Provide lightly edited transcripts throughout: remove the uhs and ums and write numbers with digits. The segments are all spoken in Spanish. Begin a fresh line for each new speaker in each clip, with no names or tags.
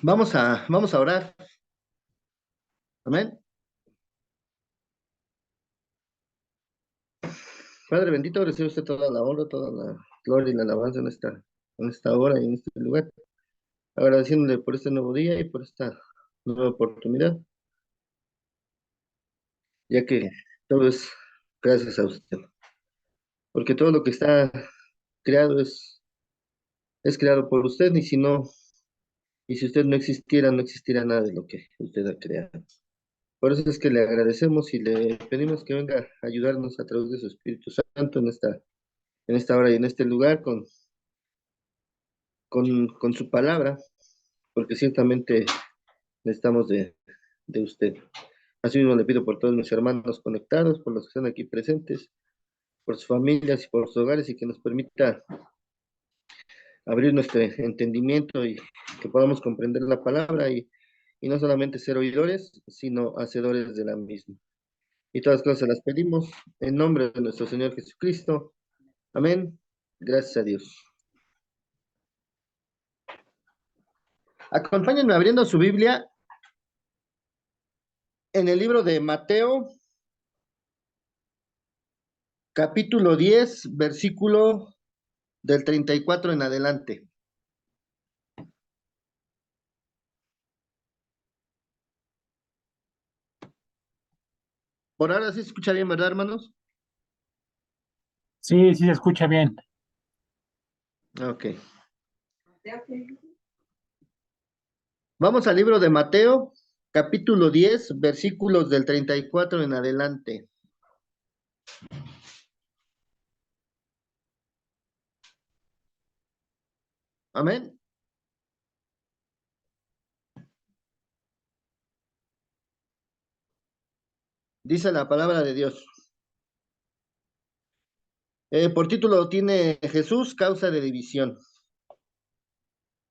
Vamos a orar. Amén. Padre bendito, recibe usted toda la honra, toda la gloria y la alabanza en esta hora y en este lugar. Agradeciéndole por este nuevo día y por esta nueva oportunidad, ya que todo es gracias a usted. Porque todo lo que está creado es creado por usted, y si usted no existiera, no existiera nada de lo que usted ha creado. Por eso es que le agradecemos y le pedimos que venga a ayudarnos a través de su Espíritu Santo en esta hora y en este lugar con su palabra, porque ciertamente necesitamos de usted. Así mismo le pido por todos mis hermanos conectados, por los que están aquí presentes, por sus familias y por sus hogares, y que nos permita abrir nuestro entendimiento y que podamos comprender la palabra y no solamente ser oidores, sino hacedores de la misma. Y todas las cosas las pedimos en nombre de nuestro Señor Jesucristo. Amén. Gracias a Dios. Acompáñenme abriendo su Biblia en el libro de Mateo, capítulo 10, versículo del 34 en adelante. Por ahora sí se escucha bien, ¿verdad, hermanos?
Sí, sí se escucha bien.
Ok. Vamos al libro de Mateo, capítulo 10, versículos del 34 en adelante. Amén. Dice la palabra de Dios. Por título tiene Jesús, causa de división.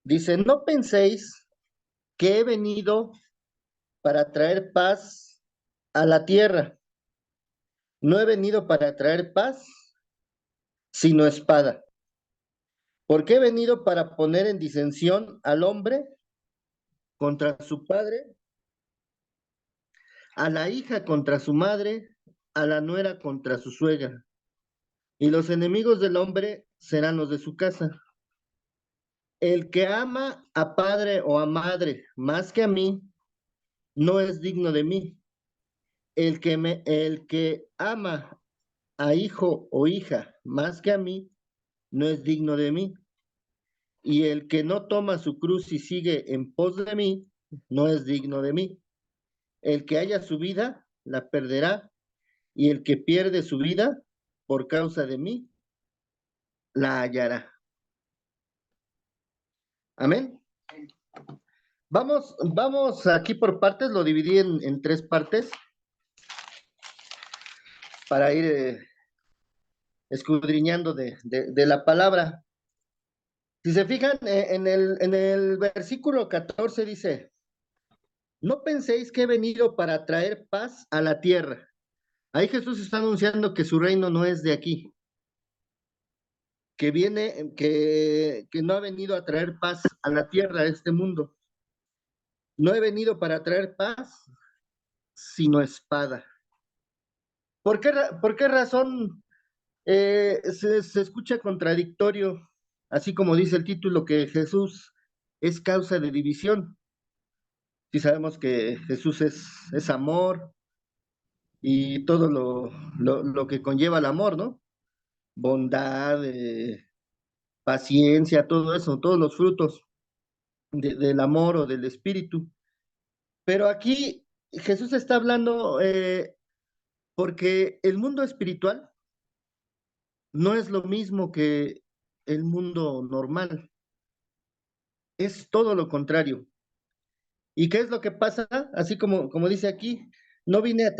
Dice, no penséis que he venido para traer paz a la tierra. No he venido para traer paz, sino espada. Porque he venido para poner en disensión al hombre contra su padre, a la hija contra su madre, a la nuera contra su suegra. Y los enemigos del hombre serán los de su casa. El que ama a padre o a madre más que a mí, no es digno de mí. El que ama a hijo o hija más que a mí, no es digno de mí. Y el que no toma su cruz y sigue en pos de mí, no es digno de mí. El que haya su vida, la perderá, y el que pierde su vida por causa de mí, la hallará. Amén. Vamos aquí por partes, lo dividí en tres partes para ir escudriñando de la palabra. Si se fijan, en el versículo 14 dice, no penséis que he venido para traer paz a la tierra. Ahí Jesús está anunciando que su reino no es de aquí, que no ha venido a traer paz a la tierra, a este mundo. No he venido para traer paz, sino espada. ¿Por qué razón se escucha contradictorio, así como dice el título, que Jesús es causa de división? Si sabemos que Jesús es amor y todo lo que conlleva el amor, ¿no? Bondad, paciencia, todo eso, todos los frutos del amor o del espíritu. Pero aquí Jesús está hablando porque el mundo espiritual no es lo mismo que el mundo normal, es todo lo contrario. ¿Y qué es lo que pasa? Así como dice aquí, no vine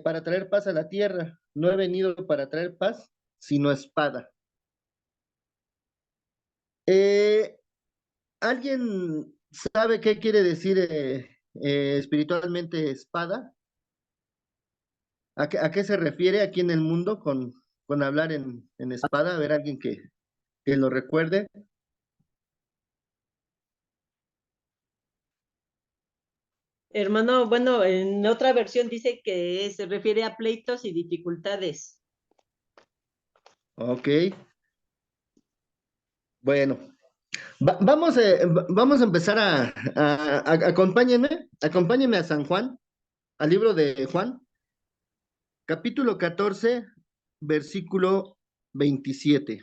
para traer paz a la tierra, no he venido para traer paz, sino espada. Eh, ¿Alguien sabe qué quiere decir espiritualmente espada? ¿A qué se refiere aquí en el mundo con hablar en espada? A ver, alguien que lo recuerde.
Hermano, bueno, en otra versión dice que se refiere a pleitos y dificultades.
Ok, bueno. Vamos a empezar acompáñenme a San Juan, al libro de Juan, capítulo 14, versículo 27.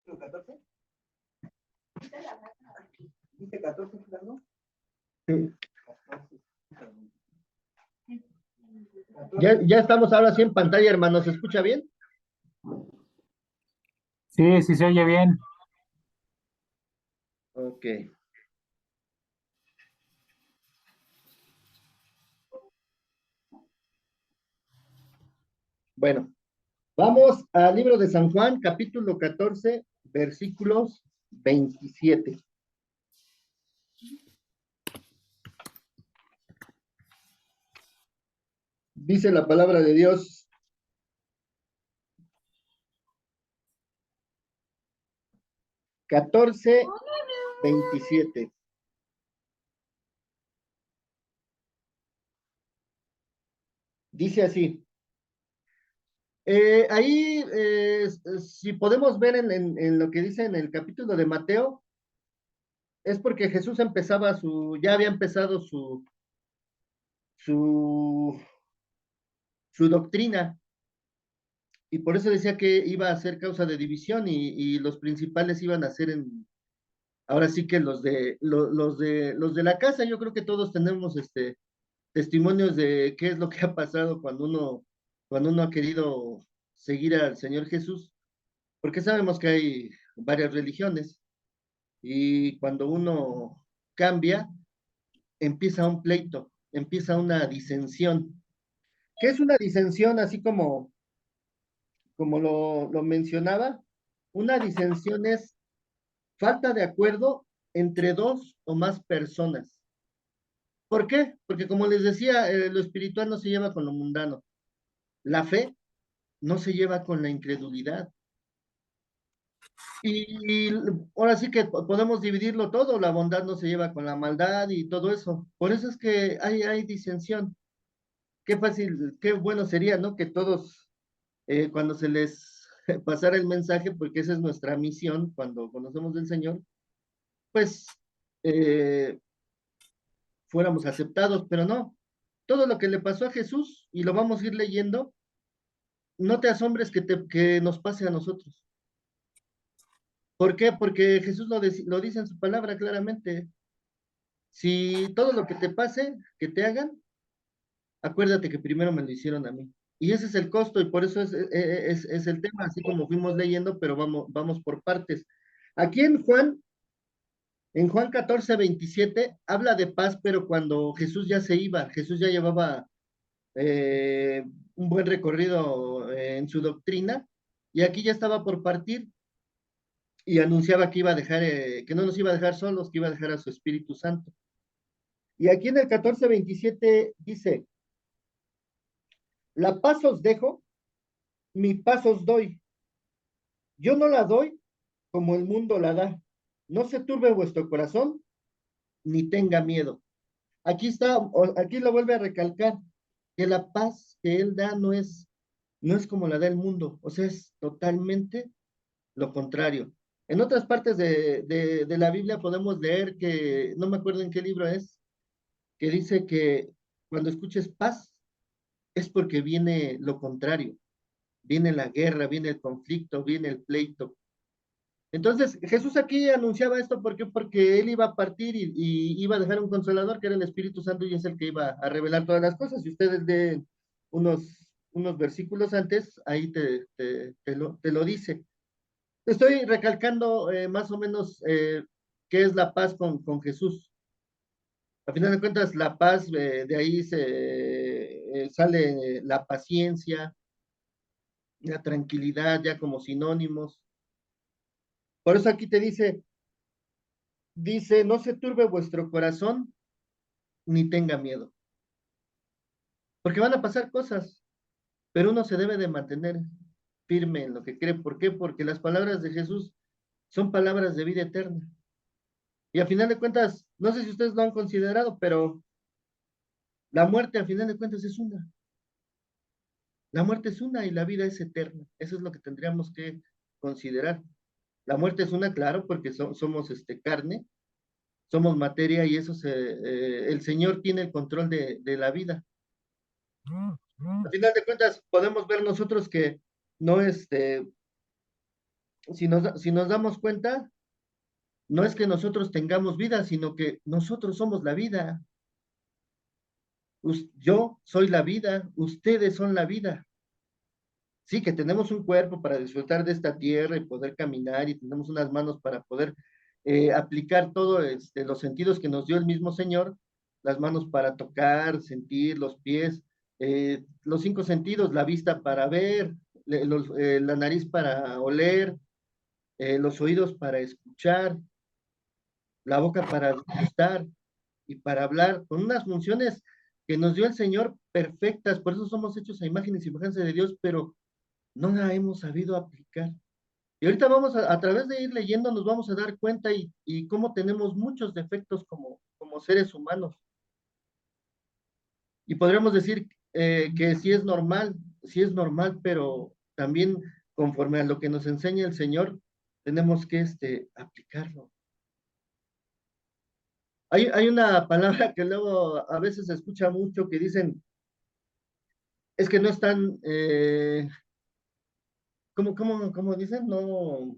¿14? ¿Dice 14, Fernando? Sí. Ya estamos ahora sí en pantalla, hermano. ¿Se escucha bien?
Sí, sí se oye bien.
Ok. Bueno, vamos al libro de San Juan, capítulo 14, versículos 27. Dice la palabra de Dios: 14:27. Dice así. Ahí, si podemos ver en lo que dice en el capítulo de Mateo, es porque Jesús ya había empezado su, su doctrina, y por eso decía que iba a ser causa de división, y los principales iban a ser ahora sí que los de la casa. Yo creo que todos tenemos testimonios de qué es lo que ha pasado cuando uno ha querido seguir al Señor Jesús, porque sabemos que hay varias religiones. Y cuando uno cambia, empieza un pleito, empieza una disensión. ¿Qué es una disensión? Así como lo mencionaba, una disensión es falta de acuerdo entre dos o más personas. ¿Por qué? Porque como les decía, lo espiritual no se lleva con lo mundano. La fe no se lleva con la incredulidad. Y ahora sí que podemos dividirlo todo, la bondad no se lleva con la maldad y todo eso. Por eso es que hay disensión. Qué fácil, qué bueno sería, ¿no? Que todos, cuando se les pasara el mensaje, porque esa es nuestra misión cuando conocemos del Señor, pues eh, fuéramos aceptados, pero no. Todo lo que le pasó a Jesús, y lo vamos a ir leyendo, no te asombres que nos pase a nosotros. ¿Por qué? Porque Jesús lo dice en su palabra claramente. Si todo lo que te pase, que te hagan, acuérdate que primero me lo hicieron a mí. Y ese es el costo, y por eso es el tema, así como fuimos leyendo, pero vamos por partes. Aquí en Juan 14:27, habla de paz, pero cuando Jesús ya se iba, Jesús ya llevaba un buen recorrido en su doctrina, y aquí ya estaba por partir, y anunciaba que iba a dejar, que no nos iba a dejar solos, que iba a dejar a su Espíritu Santo. Y aquí en el 14:27 dice: la paz os dejo, mi paz os doy. Yo no la doy como el mundo la da. No se turbe vuestro corazón, ni tenga miedo. Aquí lo vuelve a recalcar, que la paz que él da no es como la da el mundo, o sea, es totalmente lo contrario. En otras partes de la Biblia podemos leer que, no me acuerdo en qué libro es, que dice que cuando escuches paz es porque viene lo contrario, viene la guerra, viene el conflicto, viene el pleito. Entonces, Jesús aquí anunciaba esto, ¿por qué? Porque él iba a partir y iba a dejar un consolador, que era el Espíritu Santo, y es el que iba a revelar todas las cosas. Si ustedes leen unos versículos antes, ahí te lo dice. Estoy recalcando más o menos qué es la paz con Jesús. A final de cuentas, la paz, de ahí sale la paciencia, la tranquilidad, ya como sinónimos. Por eso aquí te dice, no se turbe vuestro corazón ni tenga miedo, porque van a pasar cosas, pero uno se debe de mantener firme en lo que cree. ¿Por qué? Porque las palabras de Jesús son palabras de vida eterna. Y a final de cuentas, no sé si ustedes lo han considerado, pero la muerte a final de cuentas es una. La muerte es una y la vida es eterna. Eso es lo que tendríamos que considerar. La muerte es una, claro, porque somos carne, somos materia y el Señor tiene el control de la vida. Al final de cuentas, podemos ver nosotros que no, si nos damos cuenta, no es que nosotros tengamos vida, sino que nosotros somos la vida. Yo soy la vida, ustedes son la vida. Sí, que tenemos un cuerpo para disfrutar de esta tierra y poder caminar y tenemos unas manos para poder aplicar todos los sentidos que nos dio el mismo Señor, las manos para tocar, sentir, los pies, los cinco sentidos, la vista para ver, la nariz para oler, los oídos para escuchar, la boca para gustar y para hablar, con unas funciones que nos dio el Señor perfectas, por eso somos hechos a imagen y semejanza de Dios, pero no la hemos sabido aplicar. Y ahorita a través de ir leyendo, nos vamos a dar cuenta y cómo tenemos muchos defectos como seres humanos. Y podríamos decir que sí es normal, pero también conforme a lo que nos enseña el Señor, tenemos que aplicarlo. Hay una palabra que luego a veces se escucha mucho que dicen, es que no están, ¿cómo dicen? No,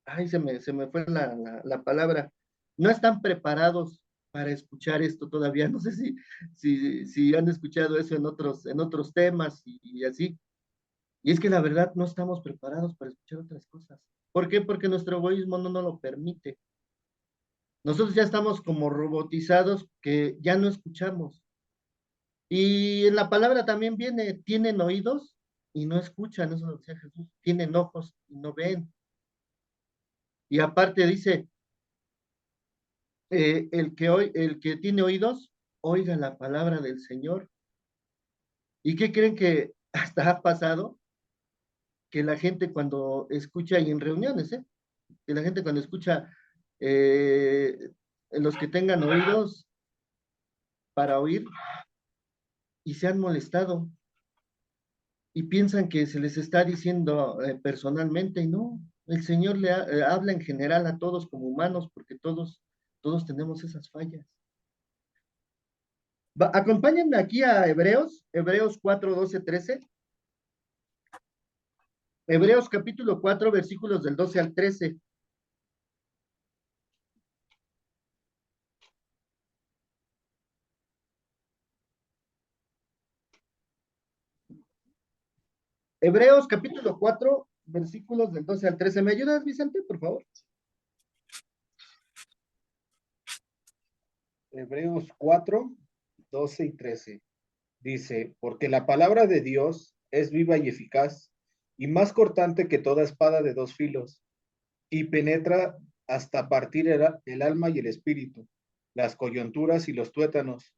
ay, se me fue la palabra, no están preparados para escuchar esto todavía. No sé si han escuchado eso en otros temas y así. Y es que la verdad no estamos preparados para escuchar otras cosas. ¿Por qué? Porque nuestro egoísmo no nos lo permite. Nosotros ya estamos como robotizados que ya no escuchamos. Y en la palabra también viene, tienen oídos y no escuchan, eso lo decía Jesús, tienen ojos y no ven. Y aparte dice, el que tiene oídos, oiga la palabra del Señor. ¿Y qué creen que hasta ha pasado? Que la gente cuando escucha, y en reuniones, que la gente cuando escucha, los que tengan oídos para oír, y se han molestado, y piensan que se les está diciendo personalmente, y no, el Señor habla en general a todos como humanos, porque todos tenemos esas fallas. Acompáñenme aquí a Hebreos 4, 12, 13. Hebreos capítulo 4, versículos del 12 al 13. Hebreos capítulo 4, versículos del 12 al 13. ¿Me ayudas, Vicente, por favor?
Hebreos 4, 12 y 13. Dice, porque la palabra de Dios es viva y eficaz, y más cortante que toda espada de dos filos, y penetra hasta partir el alma y el espíritu, las coyunturas y los tuétanos,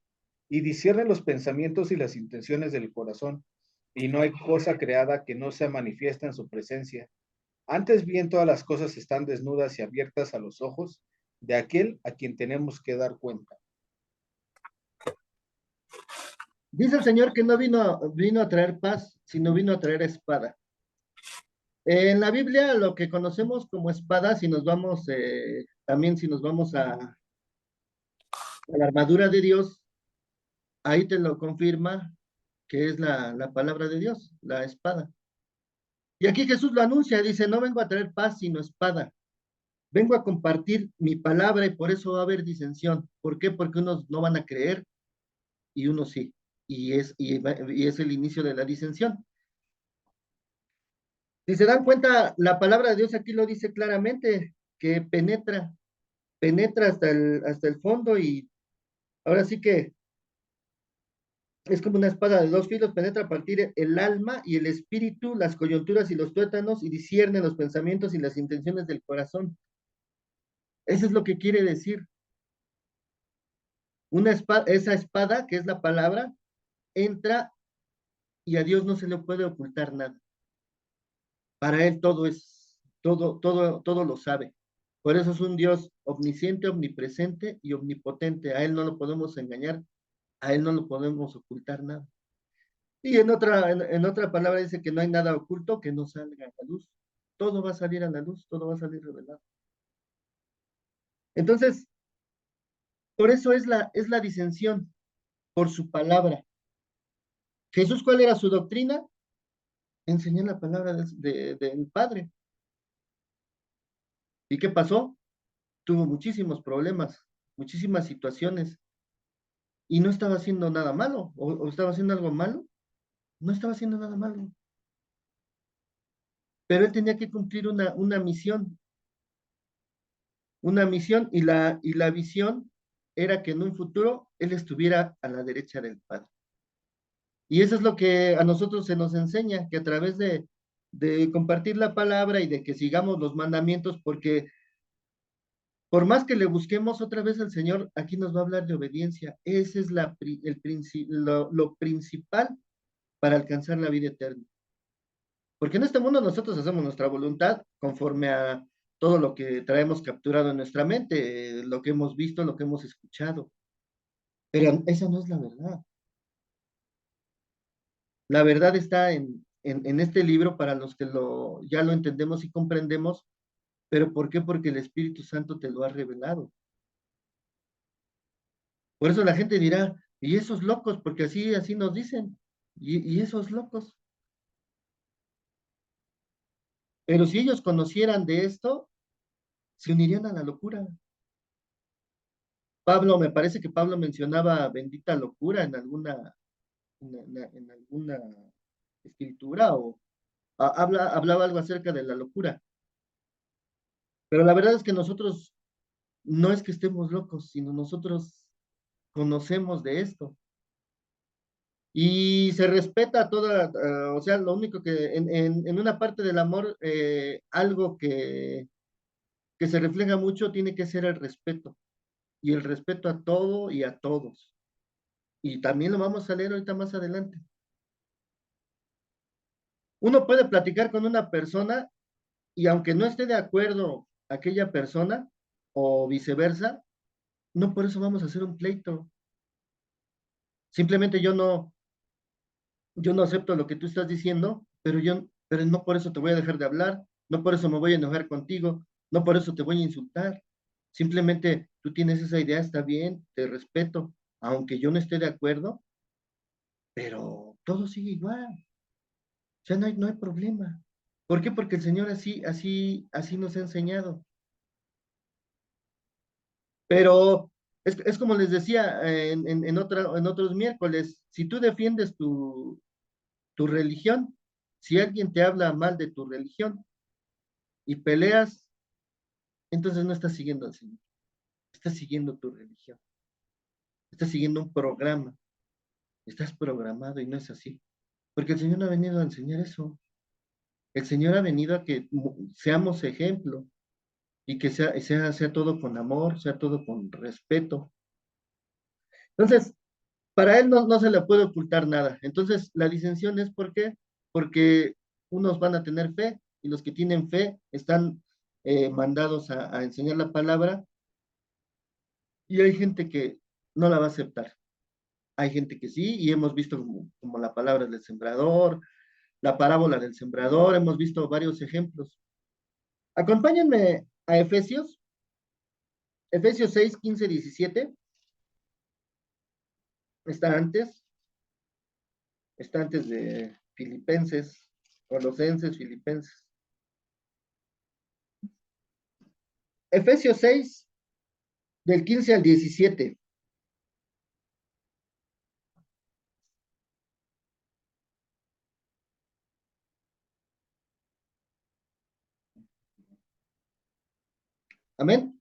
y discierne los pensamientos y las intenciones del corazón, y no hay cosa creada que no sea manifiesta en su presencia. Antes bien, todas las cosas están desnudas y abiertas a los ojos de aquel a quien tenemos que dar cuenta.
Dice el Señor que no vino a traer paz, sino vino a traer espada. En la Biblia, lo que conocemos como espada, si nos vamos a la armadura de Dios, ahí te lo confirma que es la palabra de Dios, la espada. Y aquí Jesús lo anuncia, dice, no vengo a traer paz, sino espada. Vengo a compartir mi palabra y por eso va a haber disensión. ¿Por qué? Porque unos no van a creer y unos sí. Y es el inicio de la disensión. Si se dan cuenta, la palabra de Dios aquí lo dice claramente, que penetra hasta el fondo y ahora sí que es como una espada de dos filos, penetra a partir el alma y el espíritu, las coyunturas y los tuétanos y discierne los pensamientos y las intenciones del corazón. Eso es lo que quiere decir. Esa espada, que es la palabra, entra y a Dios no se le puede ocultar nada. Para él todo todo lo sabe. Por eso es un Dios omnisciente, omnipresente y omnipotente. A Él no lo podemos engañar, a Él no lo podemos ocultar nada. Y en otra palabra dice que no hay nada oculto que no salga a la luz. Todo va a salir a la luz, todo va a salir revelado. Entonces, por eso es la disensión, por su palabra. Jesús, ¿cuál era su doctrina? Enseñar la palabra del Padre. ¿Y qué pasó? Tuvo muchísimos problemas, muchísimas situaciones, y no estaba haciendo nada malo, o estaba haciendo algo malo, no estaba haciendo nada malo. Pero él tenía que cumplir una misión, y la visión era que en un futuro él estuviera a la derecha del Padre. Y eso es lo que a nosotros se nos enseña, que a través de compartir la palabra y de que sigamos los mandamientos, porque por más que le busquemos otra vez al Señor, aquí nos va a hablar de obediencia. Ese es lo principal para alcanzar la vida eterna. Porque en este mundo nosotros hacemos nuestra voluntad conforme a todo lo que traemos capturado en nuestra mente, lo que hemos visto, lo que hemos escuchado. Pero esa no es la verdad. La verdad está en este libro para los que ya lo entendemos y comprendemos. ¿Pero por qué? Porque el Espíritu Santo te lo ha revelado. Por eso la gente dirá, y esos locos, porque así nos dicen, y esos locos. Pero si ellos conocieran de esto, se unirían a la locura. Pablo, me parece que Pablo mencionaba bendita locura en alguna escritura, o hablaba algo acerca de la locura. Pero la verdad es que nosotros no es que estemos locos, sino nosotros conocemos de esto. Y se respeta toda, o sea, lo único que en una parte del amor, algo que se refleja mucho tiene que ser el respeto, y el respeto a todo y a todos. Y también lo vamos a leer ahorita más adelante. Uno puede platicar con una persona y aunque no esté de acuerdo aquella persona o viceversa, no por eso vamos a hacer un pleito. Simplemente yo no acepto lo que tú estás diciendo, pero no por eso te voy a dejar de hablar, no por eso me voy a enojar contigo, no por eso te voy a insultar. Simplemente tú tienes esa idea, está bien, te respeto, aunque yo no esté de acuerdo, pero todo sigue igual. O sea, no hay problema. ¿Por qué? Porque el Señor así nos ha enseñado. Pero es como les decía en otros miércoles, si tú defiendes tu religión, si alguien te habla mal de tu religión y peleas, entonces no estás siguiendo al Señor, estás siguiendo tu religión, estás siguiendo un programa, estás programado, y no es así, porque el Señor no ha venido a enseñar eso. El Señor ha venido a que seamos ejemplo, y que sea todo con amor, sea todo con respeto. Entonces, para él no se le puede ocultar nada. Entonces, la disensión es ¿por qué? Porque unos van a tener fe, y los que tienen fe están mandados a enseñar la palabra, y hay gente que no la va a aceptar. Hay gente que sí, y hemos visto como la palabra del sembrador, la parábola del sembrador, hemos visto varios ejemplos. Acompáñenme a Efesios 6, 15, 17. Está antes, está antes de Filipenses, Colosenses, Filipenses. Efesios 6, del 15 al 17. Amén.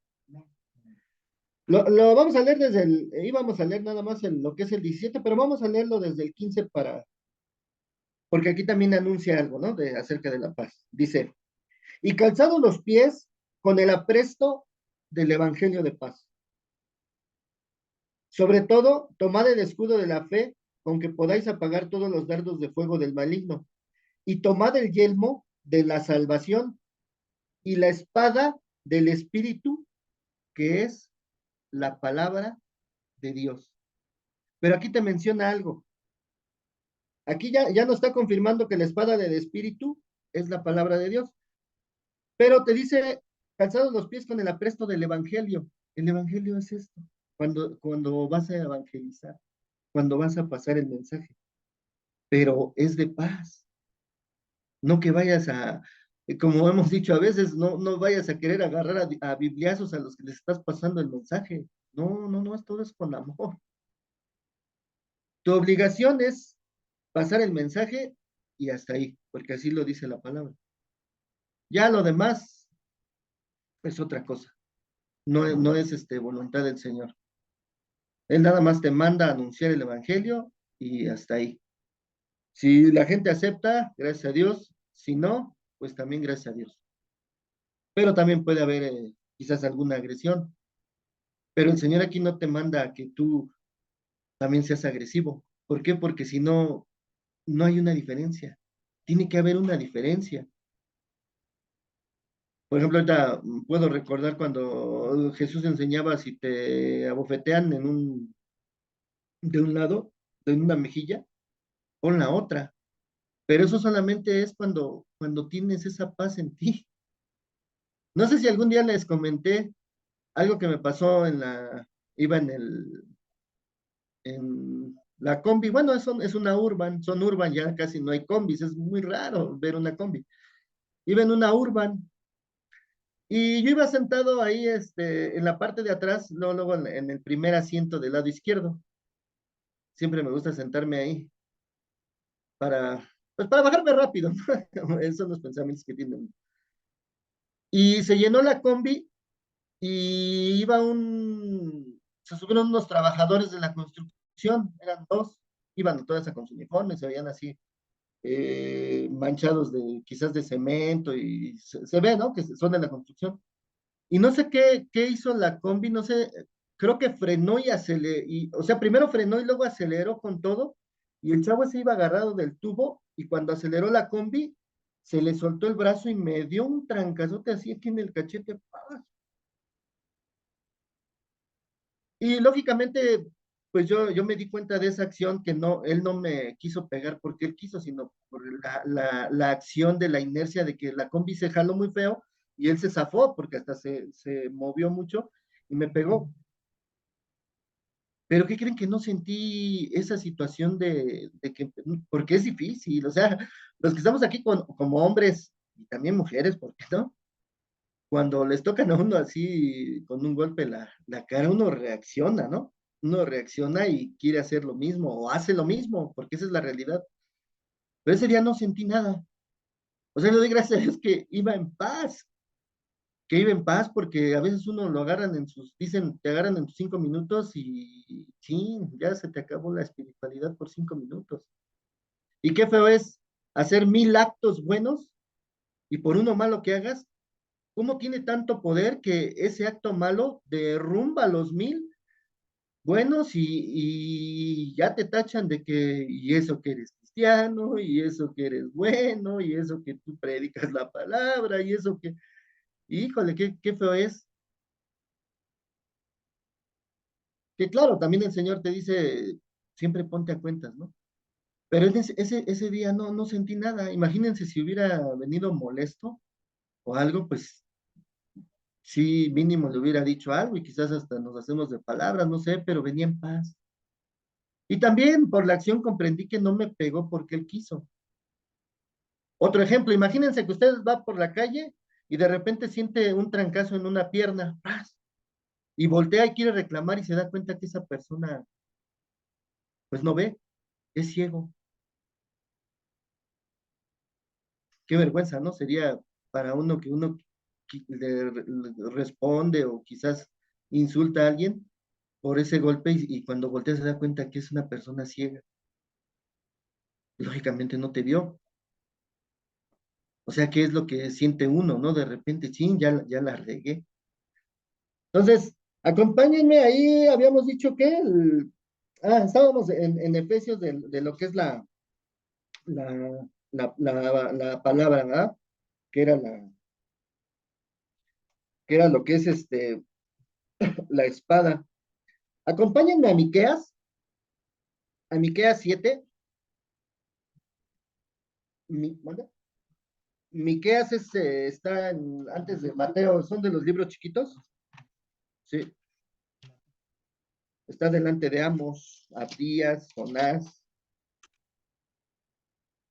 Lo vamos a leer íbamos a leer nada más lo que es el 17, pero vamos a leerlo desde el 15 porque aquí también anuncia algo, ¿no? Acerca de la paz. Dice, y calzados los pies con el apresto del evangelio de paz. Sobre todo, tomad el escudo de la fe, con que podáis apagar todos los dardos de fuego del maligno, y tomad el yelmo de la salvación y la espada del Espíritu, que es la palabra de Dios. Pero aquí te menciona algo. Aquí ya nos está confirmando que la espada del Espíritu es la palabra de Dios. Pero te dice, calzados los pies con el apresto del Evangelio. El Evangelio es esto. Cuando vas a evangelizar, cuando vas a pasar el mensaje. Pero es de paz. No que vayas como hemos dicho a veces, no vayas a querer agarrar a bibliazos a los que les estás pasando el mensaje. No, todo es con amor. Tu obligación es pasar el mensaje y hasta ahí, porque así lo dice la palabra. Ya lo demás es otra cosa. No es voluntad del Señor. Él nada más te manda a anunciar el evangelio y hasta ahí. Si la gente acepta, gracias a Dios. Si no, pues también gracias a Dios. Pero también puede haber quizás alguna agresión. Pero el Señor aquí no te manda a que tú también seas agresivo. ¿Por qué? Porque si no, no hay una diferencia. Tiene que haber una diferencia. Por ejemplo, ahorita puedo recordar cuando Jesús enseñaba si te abofetean de un lado, en una mejilla, pon la otra. Pero eso solamente es cuando tienes esa paz en ti. No sé si algún día les comenté algo que me pasó iba en la combi. Bueno, es una urban, son urban, ya casi no hay combis, es muy raro ver una combi. Iba en una urban y yo iba sentado ahí, en la parte de atrás, luego en el primer asiento del lado izquierdo. Siempre me gusta sentarme ahí pues para bajarme rápido, ¿no? Esos son los pensamientos que tienen. Y se llenó la combi y se subieron unos trabajadores de la construcción, eran dos, iban todas con sus uniformes, se veían así, manchados quizás de cemento, y se ve, ¿no? Que son de la construcción. Y no sé qué hizo la combi, no sé, creo que frenó y aceleró, o sea, primero frenó y luego aceleró con todo, y el chavo se iba agarrado del tubo, y cuando aceleró la combi, se le soltó el brazo y me dio un trancazote así aquí en el cachete. ¡Pah! Y lógicamente, pues yo me di cuenta de esa acción que él no me quiso pegar porque él quiso, sino por la acción de la inercia de que la combi se jaló muy feo y él se zafó porque hasta se movió mucho y me pegó. Pero ¿qué creen que no sentí esa situación de que, porque es difícil, o sea, los que estamos aquí como hombres y también mujeres, ¿por qué no? Cuando les tocan a uno así con un golpe la cara, uno reacciona, ¿no? Uno reacciona y quiere hacer lo mismo o hace lo mismo, porque esa es la realidad. Pero ese día no sentí nada. O sea, le doy gracias a Dios que iba en paz, que iba en paz, porque a veces uno lo agarran dicen, te agarran en tus 5 minutos y sí, ya se te acabó la espiritualidad por 5 minutos. Y qué feo es hacer 1000 actos buenos y por uno malo que hagas, ¿cómo tiene tanto poder que ese acto malo derrumba los 1000 buenos y ya te tachan de que, y eso que eres cristiano, y eso que eres bueno, y eso que tú predicas la palabra, y eso que, híjole, qué feo es. Que claro, también el Señor te dice, siempre ponte a cuentas, ¿no? Pero ese día no sentí nada. Imagínense si hubiera venido molesto o algo, pues sí, mínimo le hubiera dicho algo y quizás hasta nos hacemos de palabras, no sé, pero venía en paz. Y también por la acción comprendí que no me pegó porque él quiso. Otro ejemplo, imagínense que usted va por la calle y de repente siente un trancazo en una pierna, ¡pras! Y voltea y quiere reclamar y se da cuenta que esa persona pues no ve, es ciego. Qué vergüenza, ¿no? Sería para uno que uno le responde o quizás insulta a alguien por ese golpe y cuando voltea se da cuenta que es una persona ciega. Lógicamente no te vio. O sea, ¿qué es lo que siente uno, no? De repente, sí, ya la regué. Entonces, acompáñenme ahí, habíamos dicho que estábamos en Efesios de lo que es la palabra, ¿verdad? Que era que era lo que es la espada. Acompáñenme a Miqueas 7. ¿Mande? Miqueas está antes de Mateo, son de los libros chiquitos. Sí, está delante de Amos, Abdías, Jonás.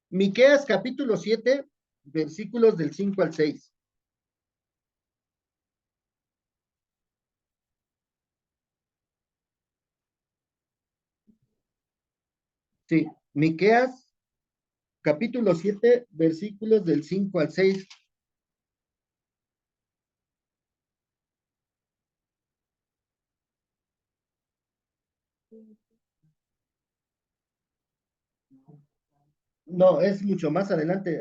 Miqueas capítulo 7, versículos del 5 al 6. Sí, Miqueas capítulo 7, versículos del 5 al 6. No, es mucho más adelante.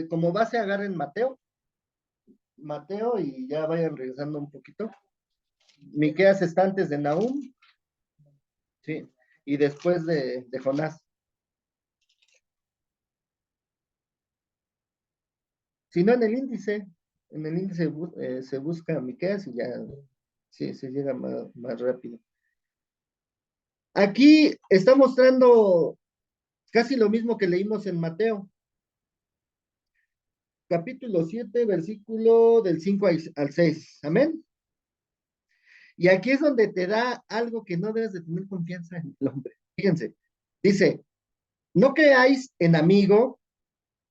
Como base agarren Mateo y ya vayan regresando un poquito. Miqueas está antes de Nahum, sí, y después de Jonás. Si no, en el índice se busca Miqueas y ya sí, se llega más rápido. Aquí está mostrando casi lo mismo que leímos en Mateo, capítulo 7, versículo del 5 al 6. Amén. Y aquí es donde te da algo que no debes de tener confianza en el hombre. Fíjense, dice, no creáis en amigo,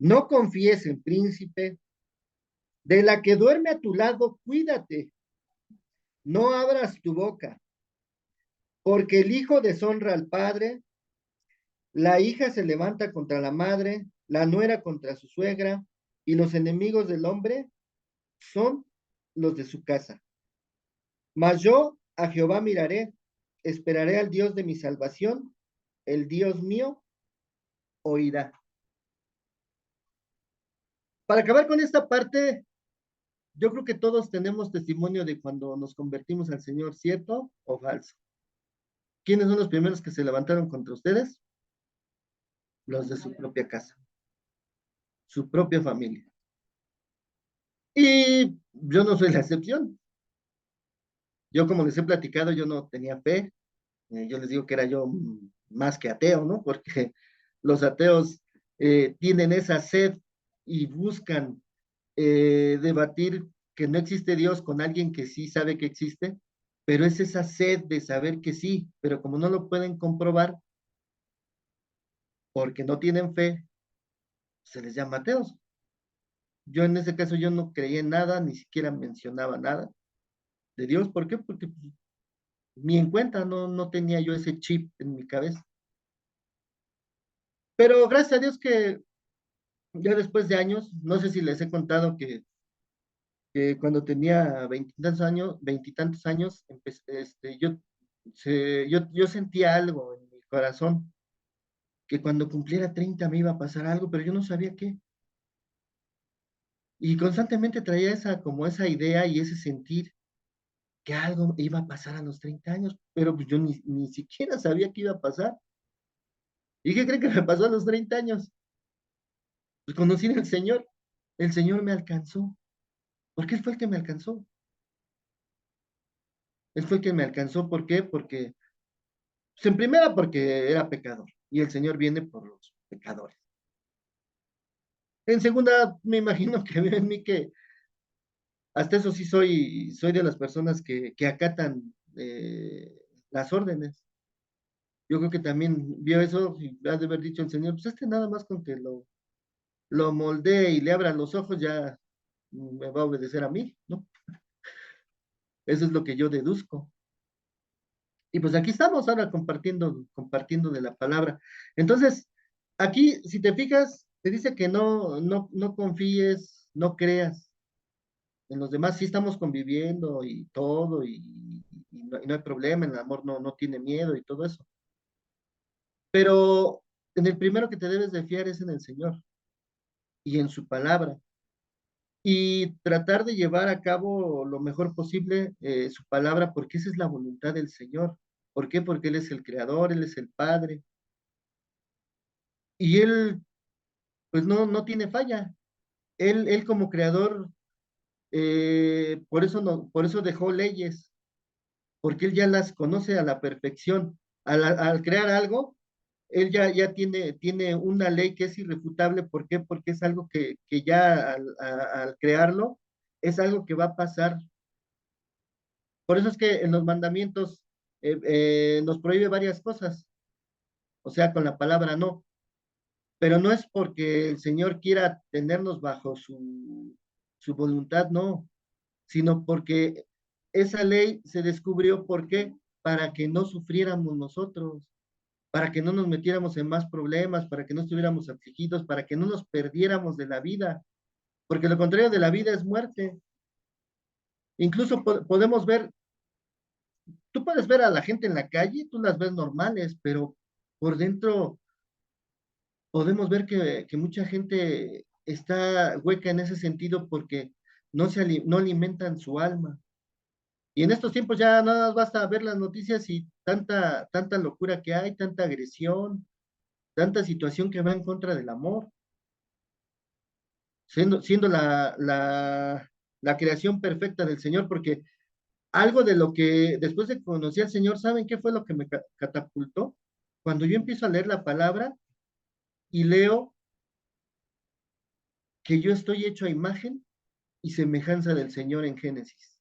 no confíes en príncipe, de la que duerme a tu lado, cuídate, no abras tu boca, porque el hijo deshonra al padre, la hija se levanta contra la madre, la nuera contra su suegra, y los enemigos del hombre son los de su casa. Mas yo a Jehová miraré, esperaré al Dios de mi salvación, el Dios mío oirá. Para acabar con esta parte, yo creo que todos tenemos testimonio de cuando nos convertimos al Señor, ¿cierto o falso? ¿Quiénes son los primeros que se levantaron contra ustedes? Los de su propia casa, su propia familia. Y yo no soy la excepción. Yo, como les he platicado, yo no tenía fe. Yo les digo que era yo más que ateo, ¿no? Porque los ateos tienen esa sed y buscan debatir que no existe Dios con alguien que sí sabe que existe, pero es esa sed de saber que sí, pero como no lo pueden comprobar porque no tienen fe, se les llama ateos. Yo en ese caso yo no creía en nada, ni siquiera mencionaba nada de Dios. ¿Por qué? Porque pues, ni en cuenta, no tenía yo ese chip en mi cabeza. Pero gracias a Dios que ya después de años, no sé si les he contado que cuando tenía veintitantos años, yo sentía algo en mi corazón, que cuando cumpliera 30 me iba a pasar algo, pero yo no sabía qué. Y constantemente traía como esa idea y ese sentir que algo iba a pasar a los 30 años, pero pues yo ni siquiera sabía qué iba a pasar. ¿Y qué creen que me pasó a los 30 años? Pues conocí al Señor, el Señor me alcanzó. ¿Por qué Él fue el que me alcanzó? Él fue el que me alcanzó, ¿por qué? Porque, pues en primera, porque era pecador, y el Señor viene por los pecadores. En segunda, me imagino que vio en mí que hasta eso sí soy de las personas que acatan las órdenes. Yo creo que también vio eso y ha de haber dicho el Señor, pues nada más con que lo moldee y le abra los ojos, ya me va a obedecer a mí, ¿no? Eso es lo que yo deduzco. Y pues aquí estamos ahora compartiendo de la palabra. Entonces, aquí, si te fijas, te dice que no confíes, no creas. En los demás sí estamos conviviendo y todo, y no hay problema, el amor no tiene miedo y todo eso. Pero en el primero que te debes de fiar es en el Señor y en su palabra. Y tratar de llevar a cabo lo mejor posible su palabra, porque esa es la voluntad del Señor. ¿Por qué? Porque Él es el creador, Él es el Padre. Y Él, pues no tiene falla. Él como creador por eso dejó leyes, porque él ya las conoce a la perfección. Al crear algo, él ya tiene una ley que es irrefutable. ¿Por qué? Porque es algo que ya al crearlo, es algo que va a pasar. Por eso es que en los mandamientos nos prohíbe varias cosas, o sea, con la palabra no, pero no es porque el Señor quiera tenernos bajo su voluntad, no, sino porque esa ley se descubrió. ¿Por qué? Para que no sufriéramos nosotros, para que no nos metiéramos en más problemas, para que no estuviéramos afligidos, para que no nos perdiéramos de la vida, porque lo contrario de la vida es muerte. Incluso podemos ver, tú puedes ver a la gente en la calle, tú las ves normales, pero por dentro podemos ver que mucha gente está hueca en ese sentido porque no alimentan su alma. Y en estos tiempos ya nada más basta ver las noticias y tanta locura que hay, tanta agresión, tanta situación que va en contra del amor, siendo la creación perfecta del Señor, porque algo de lo que después de conocer al Señor, ¿saben qué fue lo que me catapultó? Cuando yo empiezo a leer la palabra y leo que yo estoy hecho a imagen y semejanza del Señor en Génesis.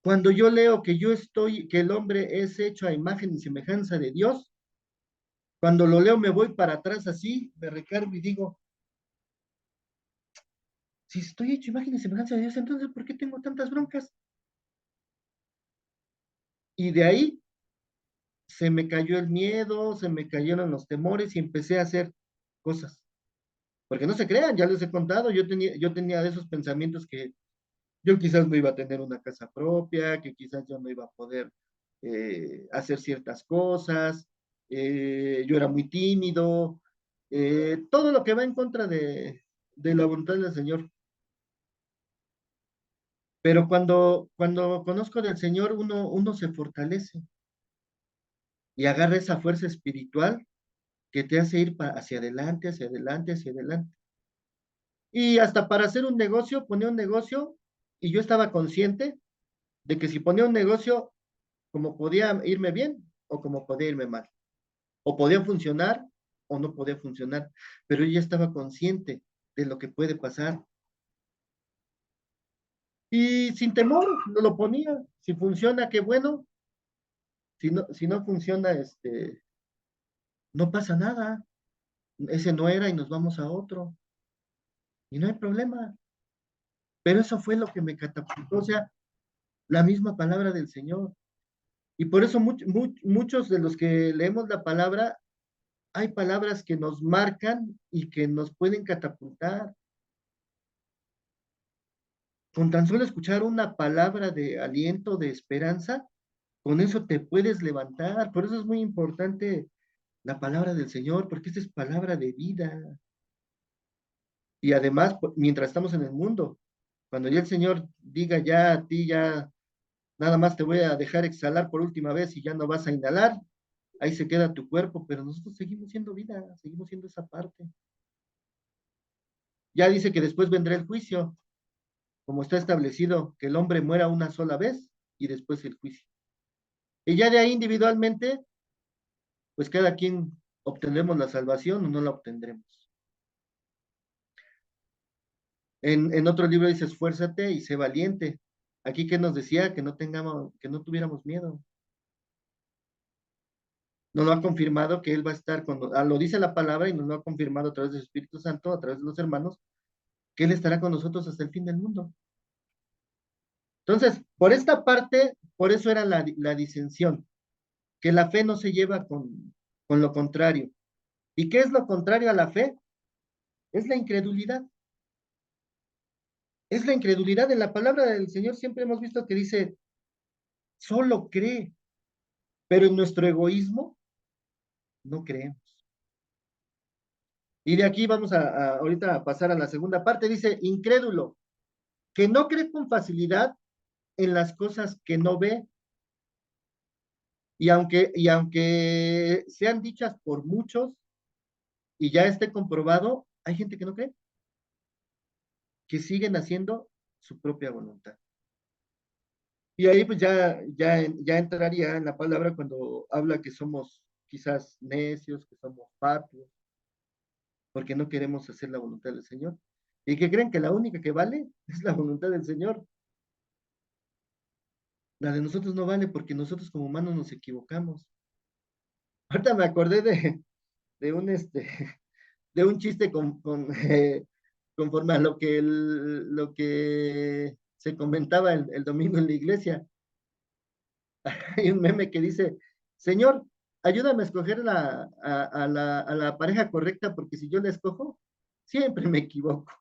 Cuando yo leo que el hombre es hecho a imagen y semejanza de Dios, cuando lo leo me voy para atrás así, me recargo y digo, si estoy hecho imagen y semejanza de Dios, entonces ¿por qué tengo tantas broncas? Y de ahí se me cayó el miedo, se me cayeron los temores y empecé a hacer cosas. Porque no se crean, ya les he contado, yo tenía de esos pensamientos que yo quizás no iba a tener una casa propia, que quizás yo no iba a poder hacer ciertas cosas, yo era muy tímido, todo lo que va en contra de la voluntad del Señor. Pero cuando conozco del Señor, uno se fortalece y agarra esa fuerza espiritual que te hace ir hacia adelante, hacia adelante, hacia adelante. Y hasta para hacer un negocio, ponía un negocio y yo estaba consciente de que si ponía un negocio, como podía irme bien o como podía irme mal, o podía funcionar o no podía funcionar, pero yo ya estaba consciente de lo que puede pasar. Y sin temor lo ponía. Si funciona, qué bueno. Si no funciona, no pasa nada. Ese no era y nos vamos a otro. Y no hay problema. Pero eso fue lo que me catapultó, o sea, la misma palabra del Señor. Y por eso muchos de los que leemos la palabra, hay palabras que nos marcan y que nos pueden catapultar. Con tan solo escuchar una palabra de aliento, de esperanza, con eso te puedes levantar. Por eso es muy importante la palabra del Señor, porque esta es palabra de vida. Y además, mientras estamos en el mundo, cuando ya el Señor diga ya a ti, ya nada más te voy a dejar exhalar por última vez y ya no vas a inhalar, ahí se queda tu cuerpo, pero nosotros seguimos siendo vida, seguimos siendo esa parte. Ya dice que después vendrá el juicio, como está establecido, que el hombre muera una sola vez y después el juicio. Y ya de ahí individualmente, pues cada quien obtendremos la salvación o no la obtendremos. En otro libro dice, esfuérzate y sé valiente. Aquí que nos decía que no tuviéramos miedo. Nos lo ha confirmado que Él va a estar, lo dice la palabra y nos lo ha confirmado a través del Espíritu Santo, a través de los hermanos, que Él estará con nosotros hasta el fin del mundo. Entonces, por esta parte, por eso era la disensión, que la fe no se lleva con lo contrario. ¿Y qué es lo contrario a la fe? Es la incredulidad. Es la incredulidad. En la palabra del Señor siempre hemos visto que dice, solo cree, pero en nuestro egoísmo no creemos. Y de aquí vamos ahorita a pasar a la segunda parte. Dice, incrédulo, que no cree con facilidad en las cosas que no ve. Y aunque sean dichas por muchos y ya esté comprobado, hay gente que no cree, que siguen haciendo su propia voluntad. Y ahí pues ya entraría en la palabra cuando habla que somos quizás necios, que somos fatuos, porque no queremos hacer la voluntad del Señor. Y que creen que la única que vale es la voluntad del Señor. La de nosotros no vale porque nosotros como humanos nos equivocamos. Ahorita me acordé de un, de un chiste conforme a lo que se comentaba el domingo en la iglesia. Hay un meme que dice, Señor, ayúdame a escoger a la pareja correcta porque si yo la escojo, siempre me equivoco.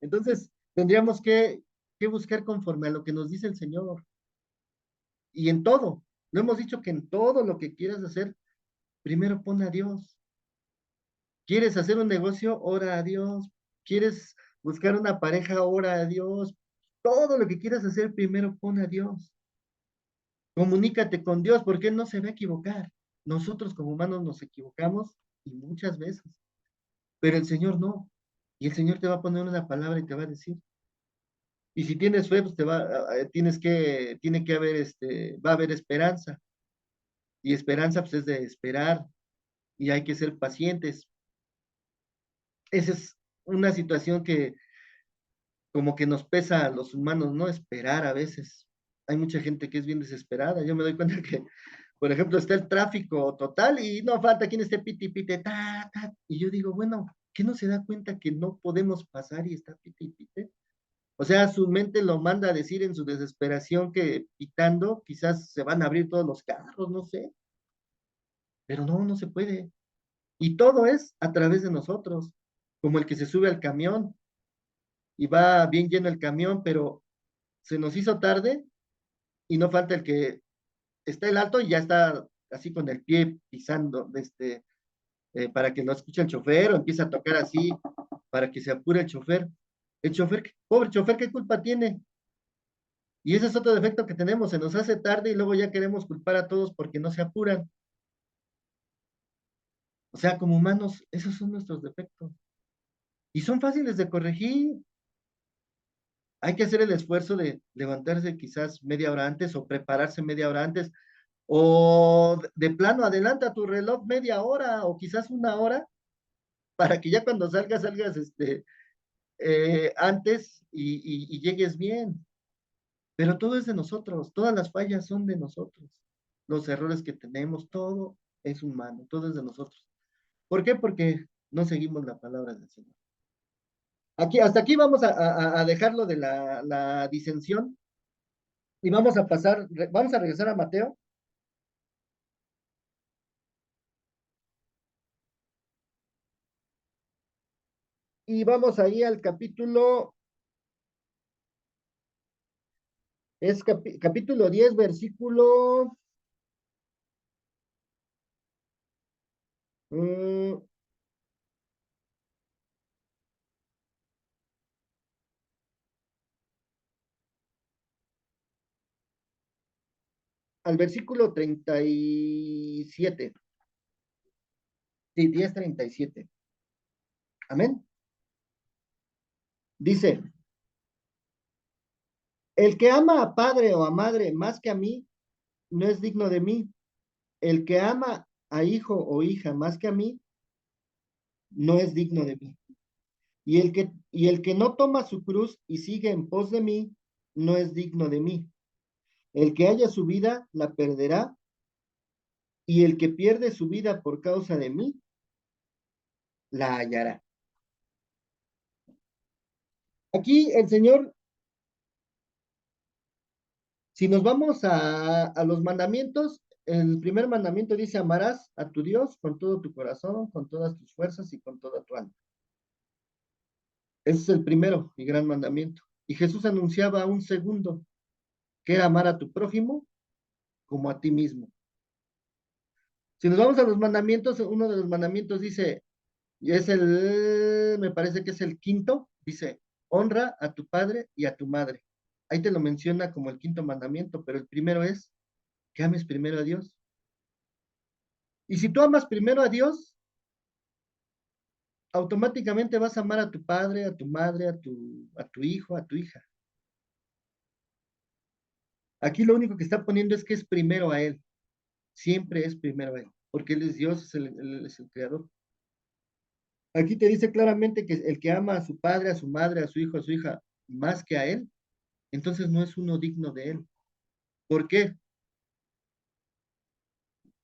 Entonces, tendríamos que buscar conforme a lo que nos dice el Señor. Y en todo, lo hemos dicho que en todo lo que quieras hacer, primero pon a Dios. ¿Quieres hacer un negocio? Ora a Dios. ¿Quieres buscar una pareja? Ora a Dios. Todo lo que quieras hacer, primero pon a Dios. Comunícate con Dios porque Él no se va a equivocar. Nosotros como humanos nos equivocamos y muchas veces, pero el Señor no. Y el Señor te va a poner una palabra y te va a decir. Y si tienes fe, pues tiene que haber, va a haber esperanza. Y esperanza, pues es de esperar. Y hay que ser pacientes. Esa es una situación que como que nos pesa a los humanos, ¿no? Esperar a veces. Hay mucha gente que es bien desesperada. Yo me doy cuenta que, por ejemplo, está el tráfico total y no falta quien esté piti pite, ta, ta. Y yo digo, bueno, ¿qué no se da cuenta que no podemos pasar y está piti pite? O sea, su mente lo manda a decir en su desesperación que pitando quizás se van a abrir todos los carros, no sé. Pero no, no se puede. Y todo es a través de nosotros, como el que se sube al camión y va bien lleno el camión, pero se nos hizo tarde y no falta el que está el alto y ya está así con el pie pisando, para que lo escuche el chofer o empieza a tocar así para que se apure el chofer. El chofer, pobre chofer, ¿qué culpa tiene? Y ese es otro defecto que tenemos, se nos hace tarde y luego ya queremos culpar a todos porque no se apuran. O sea, como humanos, esos son nuestros defectos. Y son fáciles de corregir. Hay que hacer el esfuerzo de levantarse quizás media hora antes o prepararse media hora antes. O de plano, adelanta tu reloj media hora o quizás una hora para que ya cuando salgas antes y llegues bien. Pero todo es de nosotros, todas las fallas son de nosotros. Los errores que tenemos, todo es humano, todo es de nosotros. ¿Por qué? Porque no seguimos la palabra del Señor. Aquí, hasta aquí vamos a dejarlo de la disensión y vamos a pasar, vamos a regresar a Mateo. Y vamos ahí al capítulo, es capítulo 10, versículo mm, al versículo 37. Sí, 10:37. Amén. Dice, el que ama a padre o a madre más que a mí, no es digno de mí. El que ama a hijo o hija más que a mí, no es digno de mí. Y el que no toma su cruz y sigue en pos de mí, no es digno de mí. El que haya su vida, la perderá, y el que pierde su vida por causa de mí, la hallará. Aquí el Señor, si nos vamos a los mandamientos, el primer mandamiento dice, amarás a tu Dios con todo tu corazón, con todas tus fuerzas y con toda tu alma. Ese es el primero y gran mandamiento. Y Jesús anunciaba un segundo, que era amar a tu prójimo como a ti mismo. Si nos vamos a los mandamientos, uno de los mandamientos dice, y es me parece que es el quinto, dice, honra a tu padre y a tu madre. Ahí te lo menciona como el quinto mandamiento, pero el primero es que ames primero a Dios. Y si tú amas primero a Dios, automáticamente vas a amar a tu padre, a tu madre, a tu hijo, a tu hija. Aquí lo único que está poniendo es que es primero a Él. Siempre es primero a Él, porque Él es Dios, Él es el creador. Aquí te dice claramente que el que ama a su padre, a su madre, a su hijo, a su hija, más que a Él, entonces no es uno digno de Él. ¿Por qué?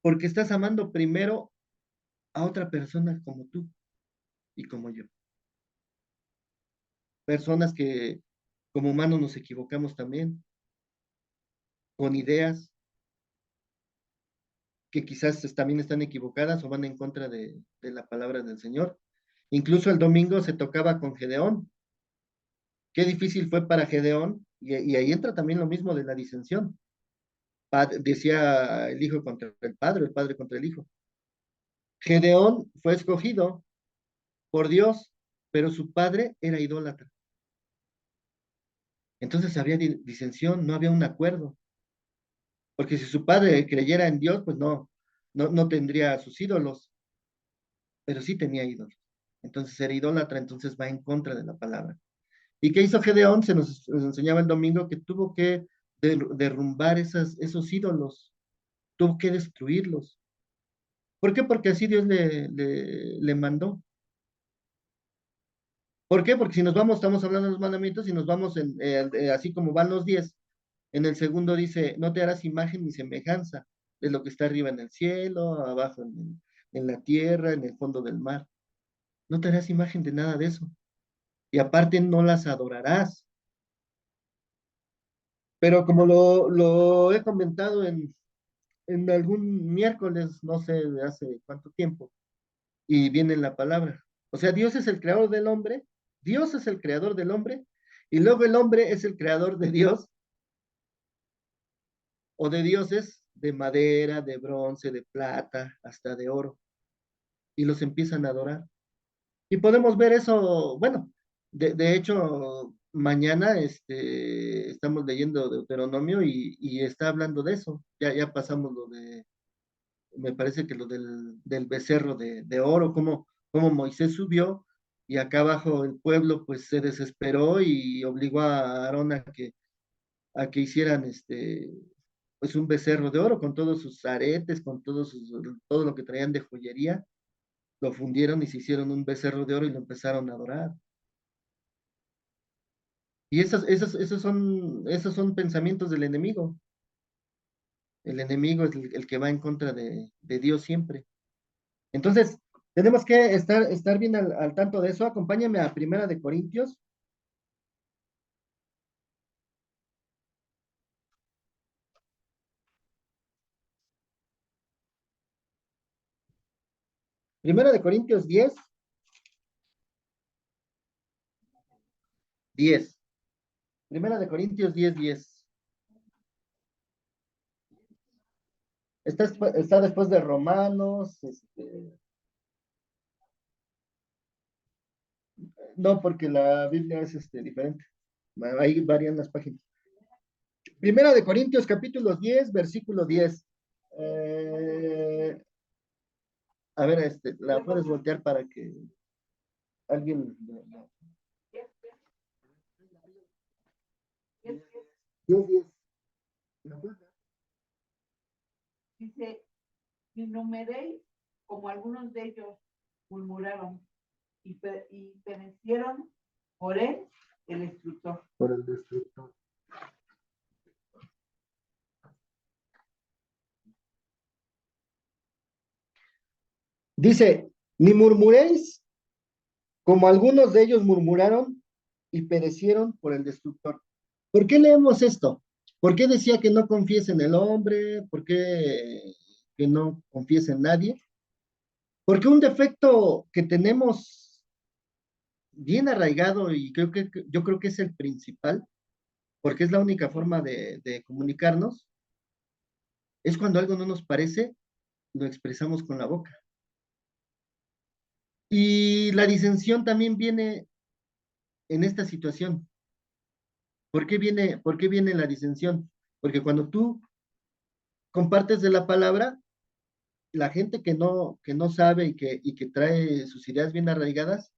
Porque estás amando primero a otra persona como tú y como yo. Personas que como humanos nos equivocamos también, con ideas que quizás también están equivocadas o van en contra de la palabra del Señor. Incluso el domingo se tocaba con Gedeón. Qué difícil fue para Gedeón, y ahí entra también lo mismo de la disensión. Decía el hijo contra el padre contra el hijo. Gedeón fue escogido por Dios, pero su padre era idólatra. Entonces había disensión, no había un acuerdo. Porque si su padre creyera en Dios, pues no tendría sus ídolos, pero sí tenía ídolos. Entonces era idólatra, entonces va en contra de la palabra. ¿Y qué hizo Gedeón? Nos enseñaba el domingo que tuvo que derrumbar esos ídolos, tuvo que destruirlos. ¿Por qué? Porque así Dios le mandó. ¿Por qué? Porque si nos vamos, estamos hablando de los mandamientos y nos vamos así como van los 10. En el segundo dice, no te harás imagen ni semejanza de lo que está arriba en el cielo, abajo en la tierra, en el fondo del mar. No te harás imagen de nada de eso. Y aparte no las adorarás. Pero como lo he comentado en algún miércoles, no sé de hace cuánto tiempo, y viene la palabra. O sea, Dios es el creador del hombre, Dios es el creador del hombre, y luego el hombre es el creador de Dios o de dioses de madera, de bronce, de plata, hasta de oro, y los empiezan a adorar. Y podemos ver eso, bueno, de hecho, mañana estamos leyendo Deuteronomio y está hablando de eso. Ya pasamos me parece que lo del becerro de oro, como Moisés subió y acá abajo el pueblo pues se desesperó y obligó a Aarón a que hicieran pues un becerro de oro con todos sus aretes, todo lo que traían de joyería, lo fundieron y se hicieron un becerro de oro y lo empezaron a adorar. Y esos son pensamientos del enemigo. El enemigo es el que va en contra de Dios siempre. Entonces, tenemos que estar bien al tanto de eso. Acompáñame a Primera de Corintios. Primera de Corintios 10. Primera de Corintios 10. Está después de Romanos. No, porque la Biblia es diferente. Ahí varían las páginas. Primera de Corintios, capítulo 10, versículo 10. Eh, a ver, la puedes voltear para que alguien. 10.
Dice, y numeréis como algunos de ellos murmuraron y perecieron por él el destructor.
Por el destructor. Dice, ni murmuréis como algunos de ellos murmuraron y perecieron por el destructor. ¿Por qué leemos esto? ¿Por qué decía que no confíes en el hombre? ¿Por qué que no confíes en nadie? Porque un defecto que tenemos bien arraigado y yo creo que es el principal, porque es la única forma de comunicarnos, es cuando algo no nos parece, lo expresamos con la boca. Y la disensión también viene en esta situación. ¿Por qué viene la disensión? Porque cuando tú compartes de la palabra, la gente que no sabe y que trae sus ideas bien arraigadas,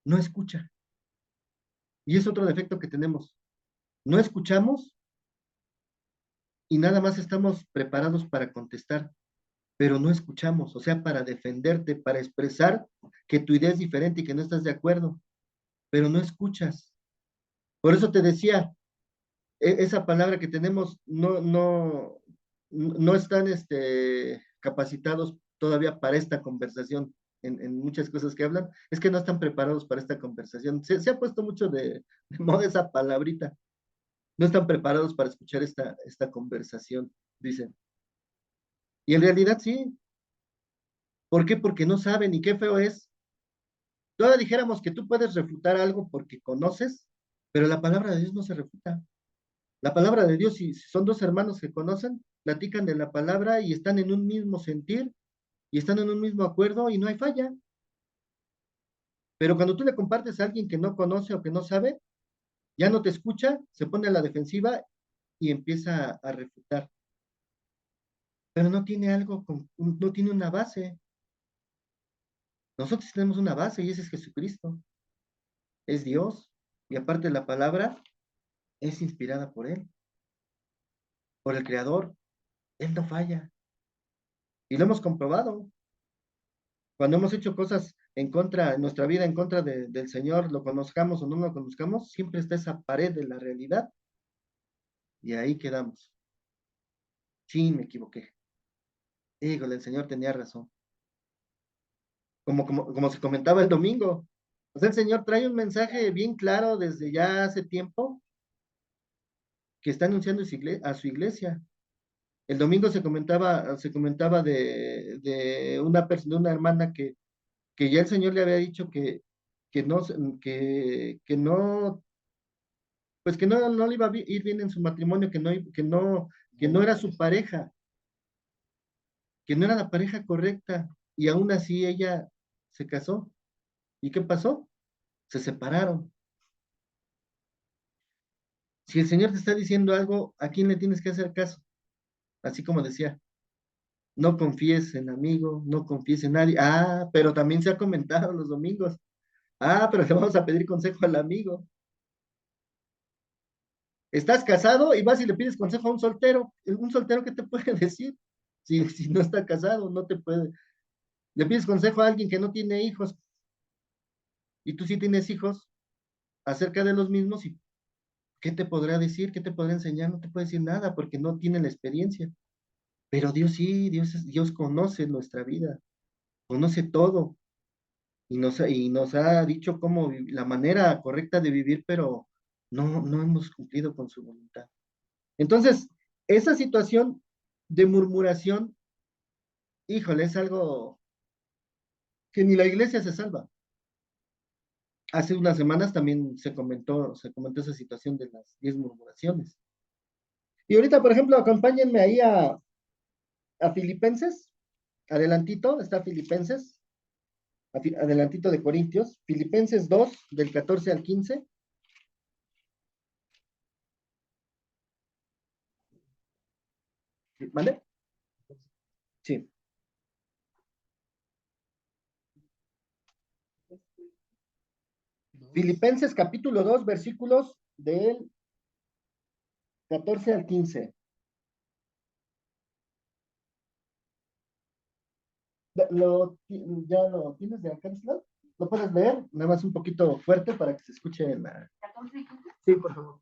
no escucha. Y es otro defecto que tenemos. No escuchamos y nada más estamos preparados para contestar, pero no escuchamos, o sea, para defenderte, para expresar que tu idea es diferente y que no estás de acuerdo, pero no escuchas. Por eso te decía, esa palabra que tenemos, no están capacitados todavía para esta conversación en muchas cosas que hablan, es que no están preparados para esta conversación. Se ha puesto mucho de moda esa palabrita. No están preparados para escuchar esta conversación, dicen. Y en realidad sí. ¿Por qué? Porque no saben, y qué feo es. Todavía dijéramos que tú puedes refutar algo porque conoces, pero la palabra de Dios no se refuta. La palabra de Dios, si son dos hermanos que conocen, platican de la palabra y están en un mismo sentir y están en un mismo acuerdo y no hay falla. Pero cuando tú le compartes a alguien que no conoce o que no sabe, ya no te escucha, se pone a la defensiva y empieza a refutar. Pero no tiene algo, no tiene una base. Nosotros tenemos una base y ese es Jesucristo. Es Dios. Y aparte la palabra es inspirada por Él, por el Creador. Él no falla. Y lo hemos comprobado. Cuando hemos hecho cosas en contra, en nuestra vida en contra del Señor, lo conozcamos o no lo conozcamos, siempre está esa pared de la realidad y ahí quedamos. Sí, me equivoqué. Híjole, el Señor tenía razón. Como se comentaba el domingo. O sea, el Señor trae un mensaje bien claro desde ya hace tiempo que está anunciando a su iglesia. El domingo se comentaba de una persona, una hermana que ya el Señor le había dicho que no, que no, pues que no le iba a ir bien en su matrimonio, que no era su pareja, que no era la pareja correcta, y aún así ella se casó. ¿Y qué pasó? Se separaron. Si el Señor te está diciendo algo, ¿a quién le tienes que hacer caso? Así como decía, no confíes en amigo, no confíes en nadie. Ah, pero también se ha comentado los domingos. Ah, pero le vamos a pedir consejo al amigo. Estás casado y vas y le pides consejo a un soltero. ¿Un soltero qué te puede decir? Si no está casado, no te puede. Le pides consejo a alguien que no tiene hijos y tú sí tienes hijos acerca de los mismos y ¿qué te podrá decir? ¿Qué te podrá enseñar? No te puede decir nada porque no tiene la experiencia. Pero Dios sí, Dios conoce nuestra vida, conoce todo y nos ha dicho la manera correcta de vivir, pero no hemos cumplido con su voluntad. Entonces, esa situación de murmuración, híjole, es algo que ni la iglesia se salva. Hace unas semanas también se comentó esa situación de las 10 murmuraciones. Y ahorita, por ejemplo, acompáñenme ahí a Filipenses, adelantito, está Filipenses, adelantito de Corintios, Filipenses 2, del 14 al 15. ¿Vale? Sí. Filipenses capítulo 2, versículos del 14 al 15. ¿Ya lo tienes de acá, Isla? ¿Lo puedes leer? Nada más un poquito fuerte para que se escuche la... Sí, por favor.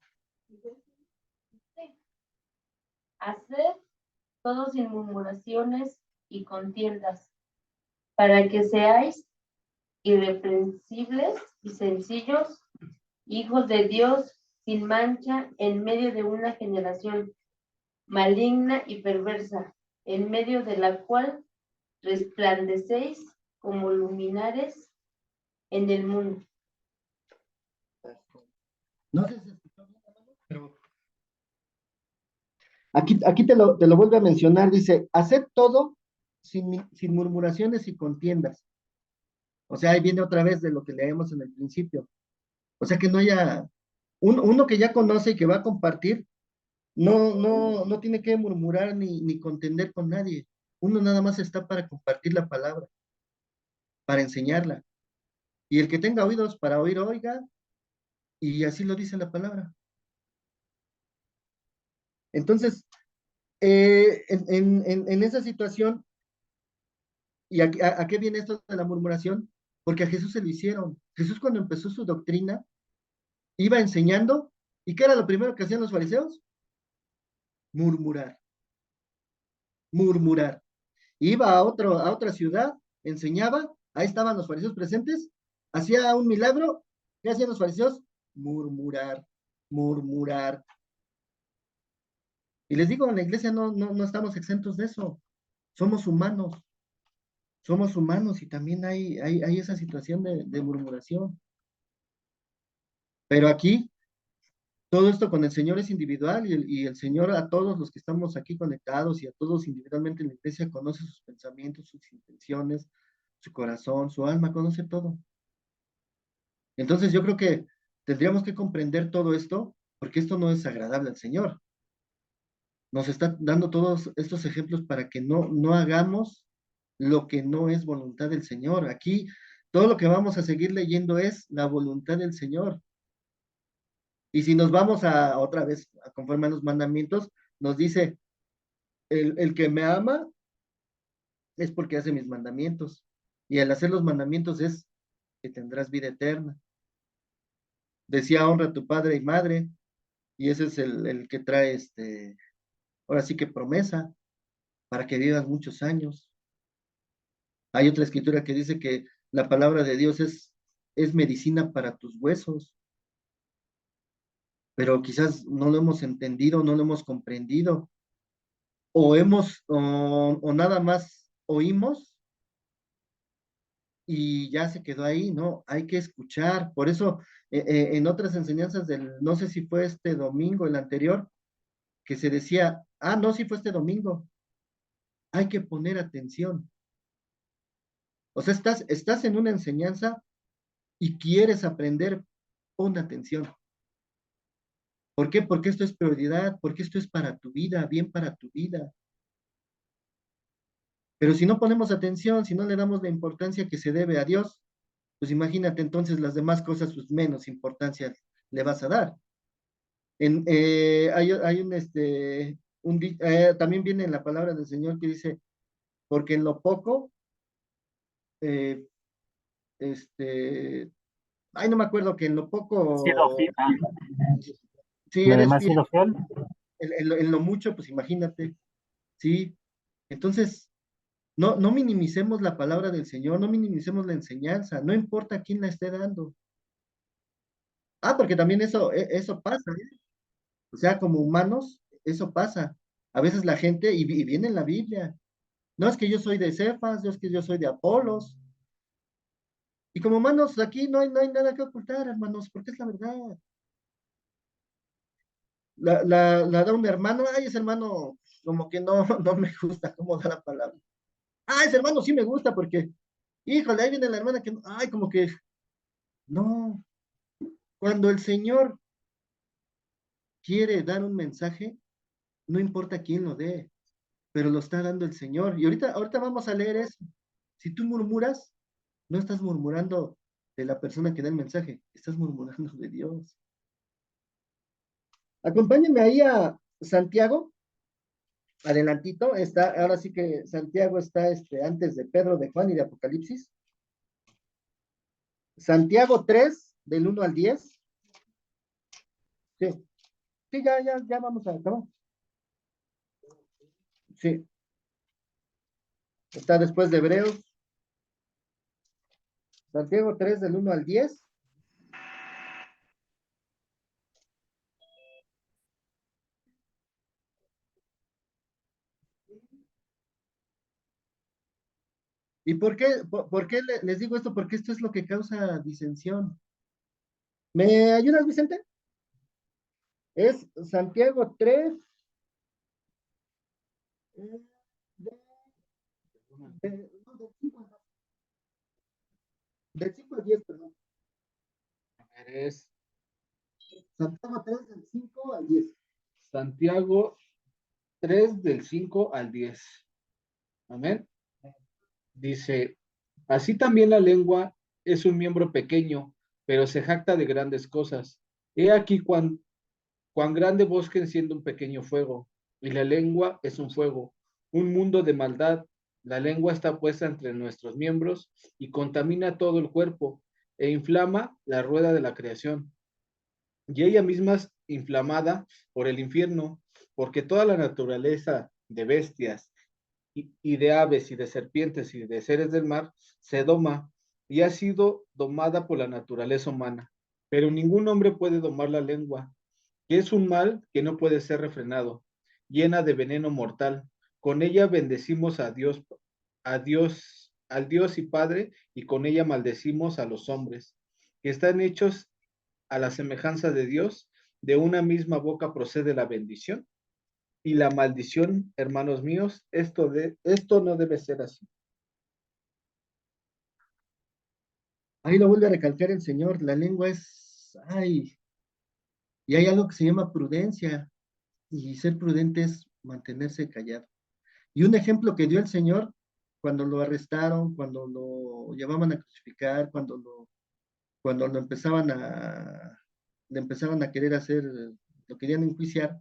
Haced todo sin murmuraciones y contiendas, para que seáis irreprensibles y sencillos, hijos de Dios sin mancha en medio de una generación maligna y perversa, en medio de la cual resplandecéis como luminares en el mundo.
No sé si escuchó bien, pero aquí te lo vuelvo a mencionar, dice, haced todo sin murmuraciones y contiendas. O sea, ahí viene otra vez de lo que leemos en el principio. O sea, que no haya uno que ya conoce y que va a compartir, no tiene que murmurar ni contender con nadie. Uno nada más está para compartir la palabra, para enseñarla. Y el que tenga oídos para oír, oiga, y así lo dice la palabra. Entonces, En esa situación, ¿y a qué viene esto de la murmuración? Porque a Jesús se lo hicieron. Jesús cuando empezó su doctrina, iba enseñando, ¿y qué era lo primero que hacían los fariseos? Murmurar, murmurar. Iba a otra ciudad, enseñaba, ahí estaban los fariseos presentes, hacía un milagro, ¿qué hacían los fariseos? Murmurar, murmurar. Y les digo, en la iglesia no estamos exentos de eso. Somos humanos, somos humanos y también hay esa situación de murmuración. Pero aquí, todo esto con el Señor es individual y el Señor a todos los que estamos aquí conectados y a todos individualmente en la iglesia conoce sus pensamientos, sus intenciones, su corazón, su alma, conoce todo. Entonces yo creo que tendríamos que comprender todo esto porque esto no es agradable al Señor. Nos está dando todos estos ejemplos para que no hagamos lo que no es voluntad del Señor. Aquí todo lo que vamos a seguir leyendo es la voluntad del Señor. Y si nos vamos a otra vez, a conforme a los mandamientos, nos dice, el que me ama es porque hace mis mandamientos. Y al hacer los mandamientos es que tendrás vida eterna. Decía, honra a tu padre y madre, y ese es el que trae ahora sí que promesa, para que vivas muchos años. Hay otra escritura que dice que la palabra de Dios es medicina para tus huesos, pero quizás no lo hemos entendido, no lo hemos comprendido, o nada más oímos y ya se quedó ahí, ¿no? Hay que escuchar. Por eso, en otras enseñanzas no sé si fue este domingo, el anterior, que se decía, no, sí fue este domingo, hay que poner atención. O sea, estás en una enseñanza y quieres aprender, pon atención. ¿Por qué? Porque esto es prioridad, porque esto es para tu vida, bien para tu vida. Pero si no ponemos atención, si no le damos la importancia que se debe a Dios, pues imagínate entonces las demás cosas, pues menos importancia le vas a dar. Hay también viene en la palabra del Señor que dice, porque en lo poco, eh, este, no me acuerdo que en lo
Sido
poco,
fiel.
sí,
Lo
eres
demás
fiel,
sido fiel.
en lo mucho, pues imagínate, sí. Entonces, no minimicemos la palabra del Señor, no minimicemos la enseñanza, no importa quién la esté dando. Porque también eso pasa, ¿eh? O sea, como humanos, eso pasa. A veces la gente, y viene en la Biblia, no es que yo soy de Cefas, no es que yo soy de Apolos. Y como humanos, aquí no hay nada que ocultar, hermanos, porque es la verdad. La da un hermano, ese hermano como que no me gusta cómo da la palabra. Ese hermano sí me gusta porque, híjole, ahí viene la hermana que, como que, no. Cuando el Señor quiere dar un mensaje, no importa quién lo dé, pero lo está dando el Señor. Y ahorita vamos a leer eso. Si tú murmuras, no estás murmurando de la persona que da el mensaje, estás murmurando de Dios. Acompáñenme ahí a Santiago, adelantito, ahora sí que Santiago está antes de Pedro, de Juan y de Apocalipsis. Santiago 3, del 1 al 10. Sí, sí, ya vamos a acabar. Sí, está después de Hebreos. Santiago 3, del 1 al 10. ¿Y por qué les digo esto? Porque esto es lo que causa disensión. ¿Me ayudas, Vicente? Es Santiago 3, del 5 al 10, perdón.
Es
Santiago 3, del 5 al 10.
Santiago 3 del 5 al 10. Amén. Dice, así también la lengua es un miembro pequeño, pero se jacta de grandes cosas. He aquí cuán grande bosque enciende un pequeño fuego. y la lengua es un fuego, un mundo de maldad. La lengua está puesta entre nuestros miembros y contamina todo el cuerpo e inflama la rueda de la creación. Y ella misma es inflamada por el infierno, porque toda la naturaleza de bestias y de aves y de serpientes y de seres del mar se doma y ha sido domada por la naturaleza humana. Pero ningún hombre puede domar la lengua, que es un mal que no puede ser refrenado, llena de veneno mortal. Con ella bendecimos al Dios y Padre, y con ella maldecimos a los hombres, que están hechos a la semejanza de Dios. De una misma boca procede la bendición y la maldición, hermanos míos. Esto no debe ser así.
Ahí lo vuelve a recalcar el Señor, la lengua es, ay, y hay algo que se llama prudencia, y ser prudente es mantenerse callado. Y un ejemplo que dio el Señor cuando lo arrestaron, cuando lo llevaban a crucificar, cuando le empezaban a querer hacer, lo querían enjuiciar,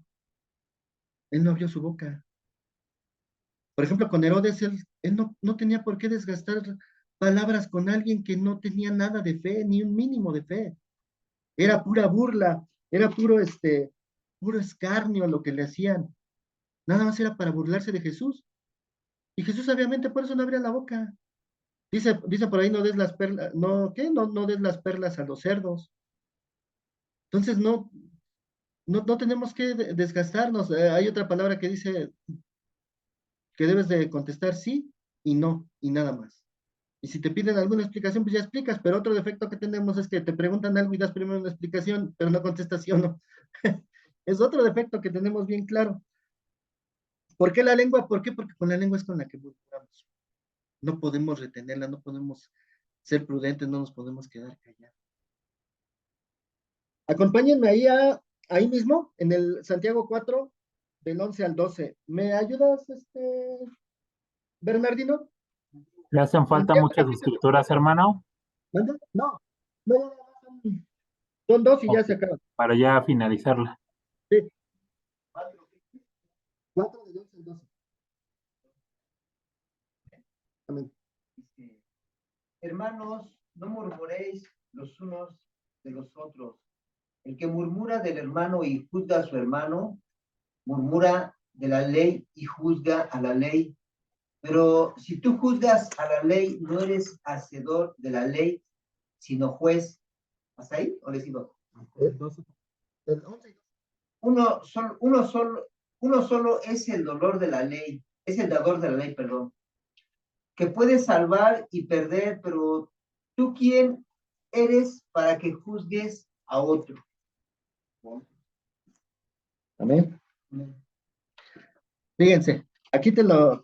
él no abrió su boca. Por ejemplo, con Herodes, él no tenía por qué desgastar palabras con alguien que no tenía nada de fe, ni un mínimo de fe. Era pura burla, era puro escarnio lo que le hacían. Nada más era para burlarse de Jesús. Y Jesús obviamente por eso no abría la boca. Dice por ahí, no des las perlas, no, ¿qué? No des las perlas a los cerdos. Entonces no tenemos que desgastarnos. Hay otra palabra que dice que debes de contestar sí y no, y nada más. Y si te piden alguna explicación, pues ya explicas, pero otro defecto que tenemos es que te preguntan algo y das primero una explicación, pero no contestas sí o no. Es otro defecto que tenemos bien claro. ¿Por qué la lengua? ¿Por qué? Porque con la lengua es con la que murmuramos. No podemos retenerla, no podemos ser prudentes, no nos podemos quedar callados. Acompáñenme ahí mismo, en el Santiago 4, del 11 al 12. ¿Me ayudas, Bernardino?
¿Le hacen falta
Santiago,
muchas escrituras, hermano?
¿manda? No, no, son dos y ya
Ok,
se acaba.
para ya finalizarla.
Sí, 4 del 11 al 12. Amén.
Dice, hermanos, no murmuréis los unos de los otros. El que murmura del hermano y juzga a su hermano, murmura de la ley y juzga a la ley. Pero si tú juzgas a la ley, no eres hacedor de la ley, sino juez. ¿Hasta ahí? ¿O le sigo?
El 12, el 11.
Uno solo es el dolor de la ley, es el dador de la ley, perdón, que puede salvar y perder, pero ¿tú quién eres para que juzgues a otro?
Amén. Fíjense, aquí te lo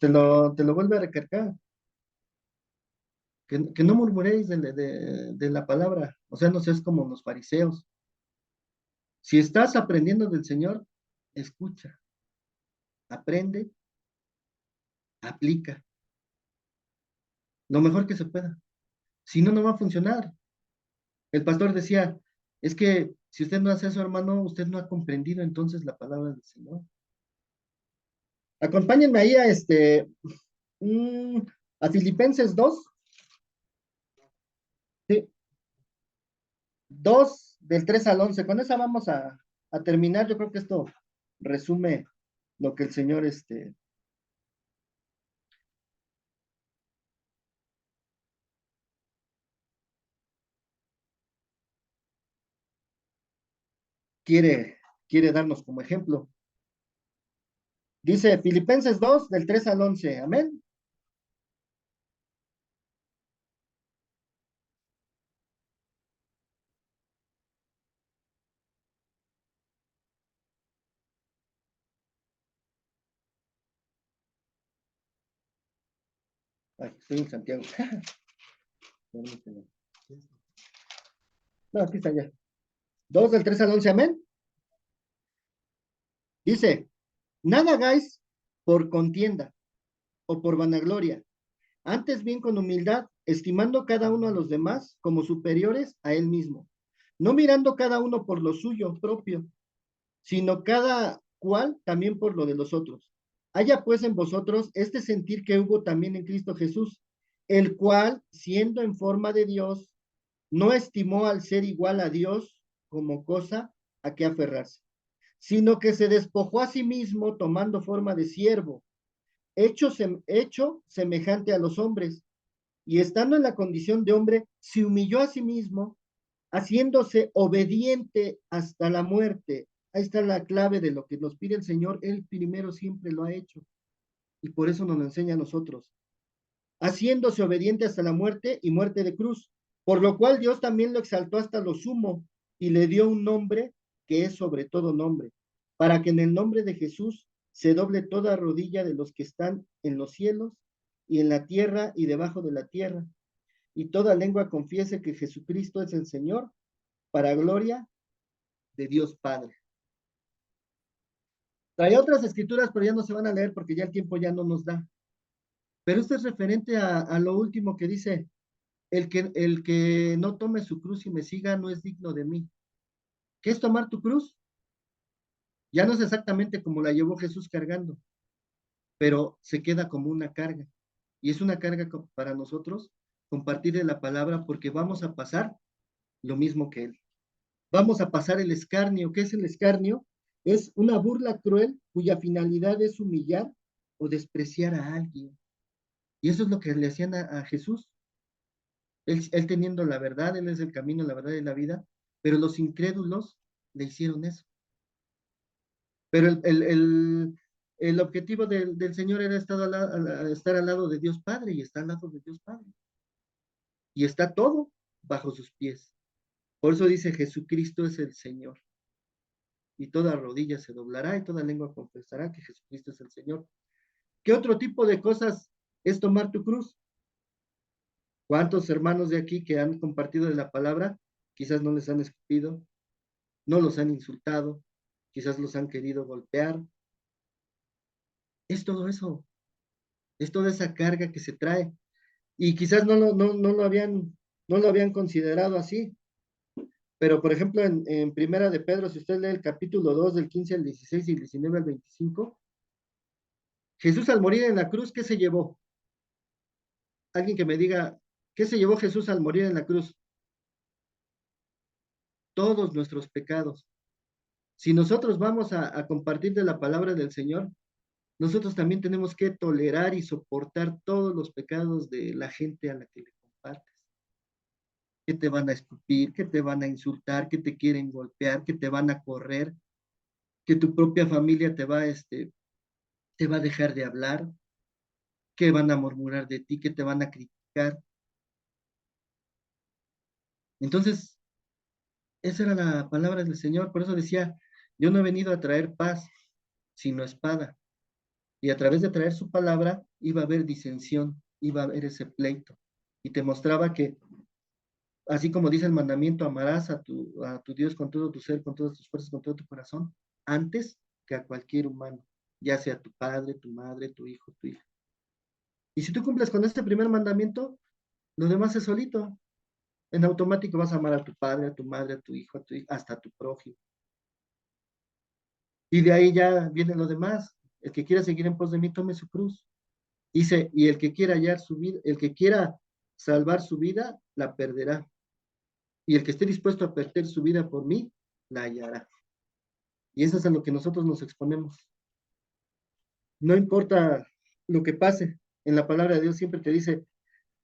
vuelve a recargar. Que no murmuréis de la palabra. O sea, no seas como los fariseos. Si estás aprendiendo del Señor, escucha, aprende, aplica. Lo mejor que se pueda. Si no, no va a funcionar. El pastor decía, es que si usted no hace eso, hermano, usted no ha comprendido entonces la palabra del Señor. Acompáñenme ahí a Filipenses 2. Sí, 2 del 3 al 11. Con esa vamos a terminar. Yo creo que esto resume lo que el Señor quiere darnos como ejemplo. Dice Filipenses 2 del 3 al 11. Amén. Ay, estoy en Santiago. No, aquí está ya. 2 del 3 al 11. Amén. Dice, nada hagáis por contienda o por vanagloria, antes bien con humildad, estimando cada uno a los demás como superiores a él mismo, no mirando cada uno por lo suyo propio, sino cada cual también por lo de los otros. Haya pues en vosotros este sentir que hubo también en Cristo Jesús, el cual, siendo en forma de Dios, no estimó al ser igual a Dios como cosa a que aferrarse, sino que se despojó a sí mismo tomando forma de siervo, hecho semejante a los hombres, y estando en la condición de hombre, se humilló a sí mismo, haciéndose obediente hasta la muerte. Ahí está la clave de lo que nos pide el Señor. Él primero siempre lo ha hecho, y por eso nos lo enseña a nosotros. Haciéndose obediente hasta la muerte y muerte de cruz, por lo cual Dios también lo exaltó hasta lo sumo y le dio un nombre que es sobre todo nombre, para que en el nombre de Jesús se doble toda rodilla de los que están en los cielos y en la tierra y debajo de la tierra, y toda lengua confiese que Jesucristo es el Señor, para gloria de Dios Padre. Traía otras escrituras, pero ya no se van a leer porque ya el tiempo ya no nos da. Pero esto es referente a lo último que dice, el que no tome su cruz y me siga no es digno de mí. ¿Qué es tomar tu cruz? Ya no es exactamente como la llevó Jesús cargando, pero se queda como una carga. Y es una carga para nosotros compartir de la palabra porque vamos a pasar lo mismo que él. Vamos a pasar el escarnio. ¿Qué es el escarnio? Es una burla cruel cuya finalidad es humillar o despreciar a alguien. Y eso es lo que le hacían a Jesús. Él teniendo la verdad, él es el camino, la verdad y la vida, pero los incrédulos le hicieron eso. Pero el objetivo del Señor era estar al lado de Dios Padre, y está al lado de Dios Padre. Y está todo bajo sus pies. Por eso dice, Jesucristo es el Señor. Y toda rodilla se doblará y toda lengua confesará que Jesucristo es el Señor. ¿Qué otro tipo de cosas es tomar tu cruz? ¿Cuántos hermanos de aquí que han compartido de la palabra, quizás no les han escupido, no los han insultado, quizás los han querido golpear? Es todo eso, es toda esa carga que se trae. Y quizás no lo habían considerado así. Pero, por ejemplo, en Primera de Pedro, si usted lee el capítulo 2, del 15 al 16 y el 19 al 25, Jesús al morir en la cruz, ¿qué se llevó? Alguien que me diga, ¿qué se llevó Jesús al morir en la cruz? Todos nuestros pecados. Si nosotros vamos a compartir de la palabra del Señor, nosotros también tenemos que tolerar y soportar todos los pecados de la gente a la que le compartes. Que te van a escupir, que te van a insultar, que te quieren golpear, que te van a correr, que tu propia familia te va a dejar de hablar, que van a murmurar de ti, que te van a criticar. Entonces, esa era la palabra del Señor, por eso decía, yo no he venido a traer paz, sino espada. Y a través de traer su palabra iba a haber disensión, iba a haber ese pleito. Y te mostraba que, así como dice el mandamiento, amarás a tu Dios con todo tu ser, con todas tus fuerzas, con todo tu corazón, antes que a cualquier humano, ya sea tu padre, tu madre, tu hijo, tu hija. Y si tú cumples con este primer mandamiento, lo demás es solito. En automático vas a amar a tu padre, a tu madre, a tu hijo, hasta a tu prójimo. Y de ahí ya viene lo demás. El que quiera seguir en pos de mí, tome su cruz. Dice, y el que quiera hallar su vida, el que quiera salvar su vida, la perderá. Y el que esté dispuesto a perder su vida por mí, la hallará. Y eso es a lo que nosotros nos exponemos. No importa lo que pase, en la palabra de Dios siempre te dice,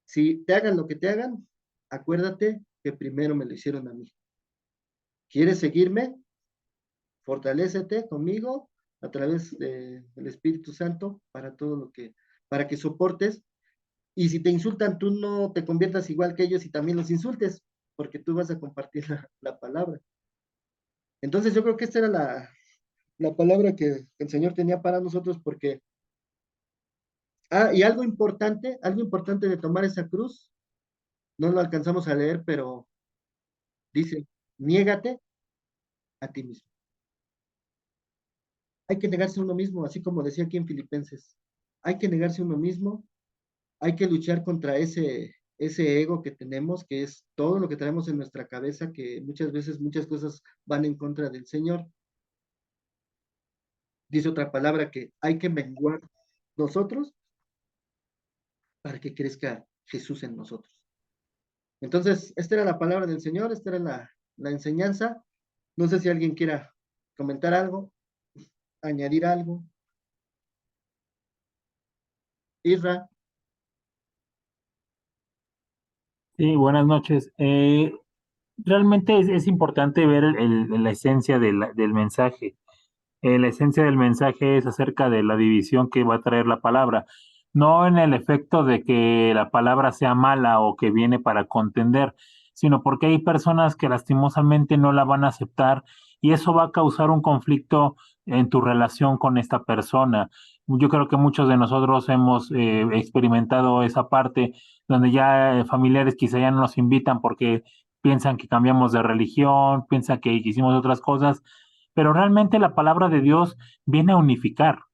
si te hagan lo que te hagan, acuérdate que primero me lo hicieron a mí. ¿Quieres seguirme? Fortalécete conmigo a través del Espíritu Santo para que soportes. Y si te insultan, tú no te conviertas igual que ellos y también los insultes, porque tú vas a compartir la palabra. Entonces yo creo que esta era la palabra que el Señor tenía para nosotros, porque, y algo importante de tomar esa cruz, no lo alcanzamos a leer, pero dice, niégate a ti mismo. Hay que negarse a uno mismo, así como decía aquí en Filipenses. Hay que negarse a uno mismo, hay que luchar contra ese ego que tenemos, que es todo lo que traemos en nuestra cabeza, que muchas veces muchas cosas van en contra del Señor. dice otra palabra que hay que menguar nosotros para que crezca Jesús en nosotros. Entonces, esta era la palabra del Señor, esta era la enseñanza. No sé si alguien quiera comentar algo, añadir algo. Isra.
Sí, buenas noches. Realmente es importante ver la esencia del mensaje. La esencia del mensaje es acerca de la división que va a traer la palabra, no en el efecto de que la palabra sea mala o que viene para contender, sino porque hay personas que lastimosamente no la van a aceptar y eso va a causar un conflicto en tu relación con esta persona. Yo creo que muchos de nosotros hemos experimentado esa parte donde ya familiares quizá ya no nos invitan porque piensan que cambiamos de religión, piensan que hicimos otras cosas, pero realmente la palabra de Dios viene a unificar.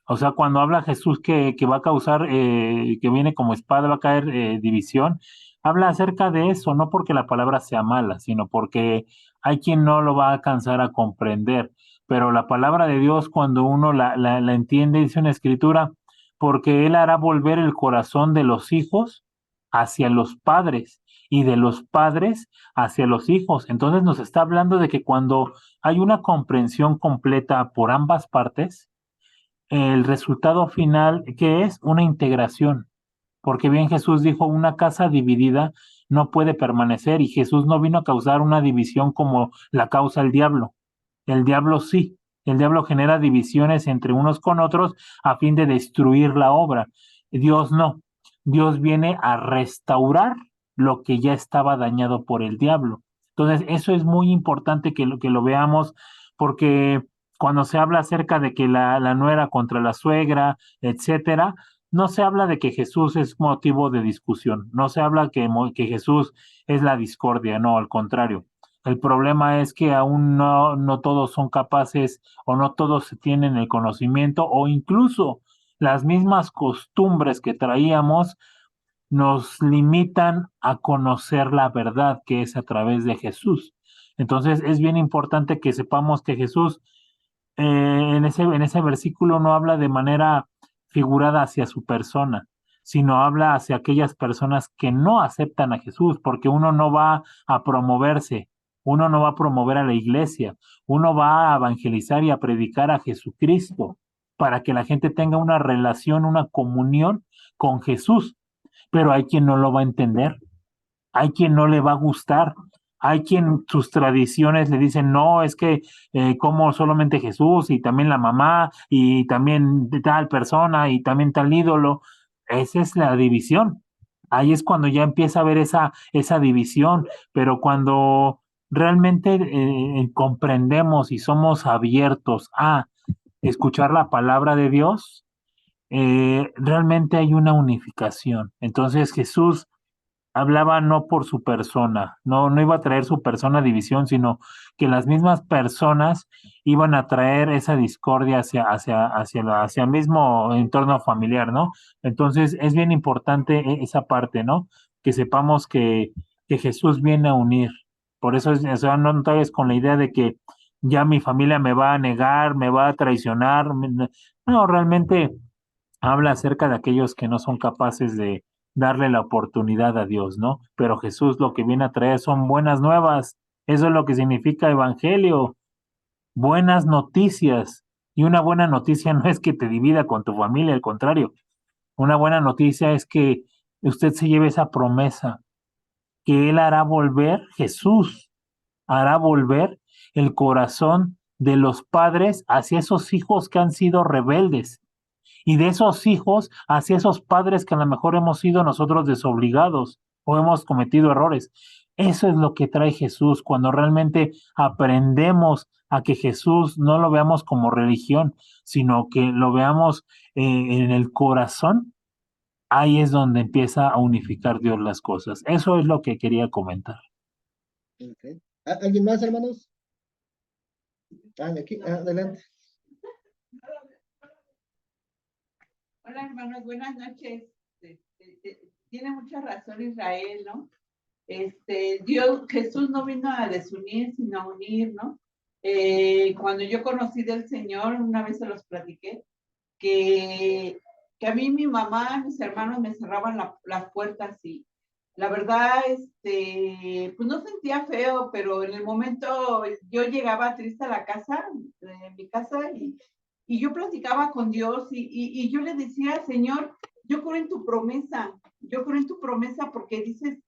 O sea, cuando habla Jesús que va a causar, que viene como espada, va a caer división, habla acerca de eso, no porque la palabra sea mala, sino porque hay quien no lo va a alcanzar a comprender. Pero la palabra de Dios, cuando uno la entiende, dice una escritura, porque Él hará volver el corazón de los hijos hacia los padres y de los padres hacia los hijos. Entonces nos está hablando de que cuando hay una comprensión completa por ambas partes, el resultado final que es una integración, porque bien Jesús dijo, una casa dividida no puede permanecer y Jesús no vino a causar una división como la causa el diablo sí, el diablo genera divisiones entre unos con otros a fin de destruir la obra, Dios no, Dios viene a restaurar lo que ya estaba dañado por el diablo. Entonces, eso es muy importante que lo veamos porque cuando se habla acerca de que la nuera contra la suegra, etcétera, no se habla de que Jesús es motivo de discusión, no se habla que Jesús es la discordia, no, al contrario. El problema es que aún no todos son capaces o no todos tienen el conocimiento o incluso las mismas costumbres que traíamos nos limitan a conocer la verdad que es a través de Jesús. Entonces es bien importante que sepamos que Jesús en ese versículo no habla de manera figurada hacia su persona, sino habla hacia aquellas personas que no aceptan a Jesús, porque uno no va a promoverse, uno no va a promover a la iglesia, uno va a evangelizar y a predicar a Jesucristo para que la gente tenga una relación, una comunión con Jesús, pero hay quien no lo va a entender, hay quien no le va a gustar, hay quien sus tradiciones le dicen, no, es que como solamente Jesús y también la mamá y también tal persona y también tal ídolo, esa es la división. Ahí es cuando ya empieza a haber esa división, pero cuando realmente comprendemos y somos abiertos a escuchar la palabra de Dios, realmente hay una unificación. Entonces Jesús hablaba no por su persona, no iba a traer su persona a división, sino que las mismas personas iban a traer esa discordia hacia el mismo entorno familiar, ¿no? Entonces es bien importante esa parte, ¿no? Que sepamos que Jesús viene a unir. Por eso o sea, no te vayas con la idea de que ya mi familia me va a negar, me va a traicionar. No, realmente habla acerca de aquellos que no son capaces de darle la oportunidad a Dios, ¿no? Pero Jesús lo que viene a traer son buenas nuevas. Eso es lo que significa evangelio, buenas noticias. Y una buena noticia no es que te divida con tu familia, al contrario. Una buena noticia es que usted se lleve esa promesa, que Él hará volver, Jesús hará volver el corazón de los padres hacia esos hijos que han sido rebeldes y de esos hijos hacia esos padres que a lo mejor hemos sido nosotros desobligados o hemos cometido errores. Eso es lo que trae Jesús cuando realmente aprendemos a que Jesús no lo veamos como religión, sino que lo veamos en el corazón. Ahí es donde empieza a unificar Dios las cosas. Eso es lo que quería comentar.
Okay. ¿Alguien más, hermanos? Aquí, adelante.
Hola hermanos, buenas noches. Tiene mucha razón Israel, ¿no? Jesús no vino a desunir, sino a unir, ¿no? Cuando yo conocí del Señor, una vez se los platiqué, que a mí mi mamá, mis hermanos me cerraban las puertas y la verdad, pues no sentía feo, pero en el momento yo llegaba triste a la casa, mi casa, y yo platicaba con Dios y yo le decía, Señor, yo creo en tu promesa, porque dices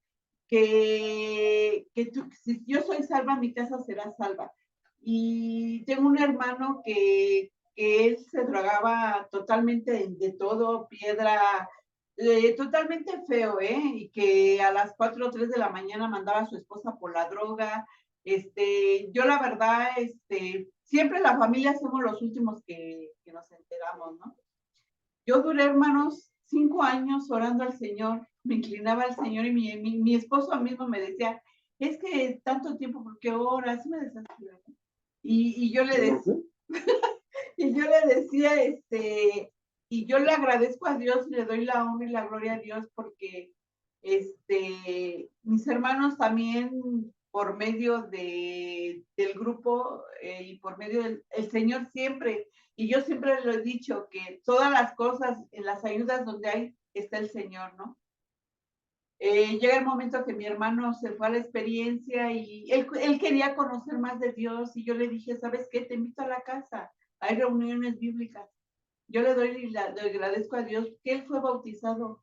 que tú, si yo soy salva, mi casa será salva. Y tengo un hermano que él se drogaba totalmente de todo, piedra, totalmente feo, y que a las 4 o 3 de la mañana mandaba a su esposa por la droga. Yo la verdad, siempre la familia somos los últimos que nos enteramos, ¿no? Yo duré, hermanos, 5 años orando al Señor, me inclinaba al Señor y mi esposo mismo me decía, es que tanto tiempo, ¿por qué oras? Me desespero. Y yo le decía, y yo le agradezco a Dios y le doy la honra y la gloria a Dios porque mis hermanos también por medio del grupo y por medio del Señor siempre, y yo siempre lo he dicho, que todas las cosas, en las ayudas donde hay, está el Señor, ¿no? Llega el momento que mi hermano se fue a la experiencia y él quería conocer más de Dios y yo le dije, ¿sabes qué? Te invito a la casa, hay reuniones bíblicas. Yo le agradezco a Dios que él fue bautizado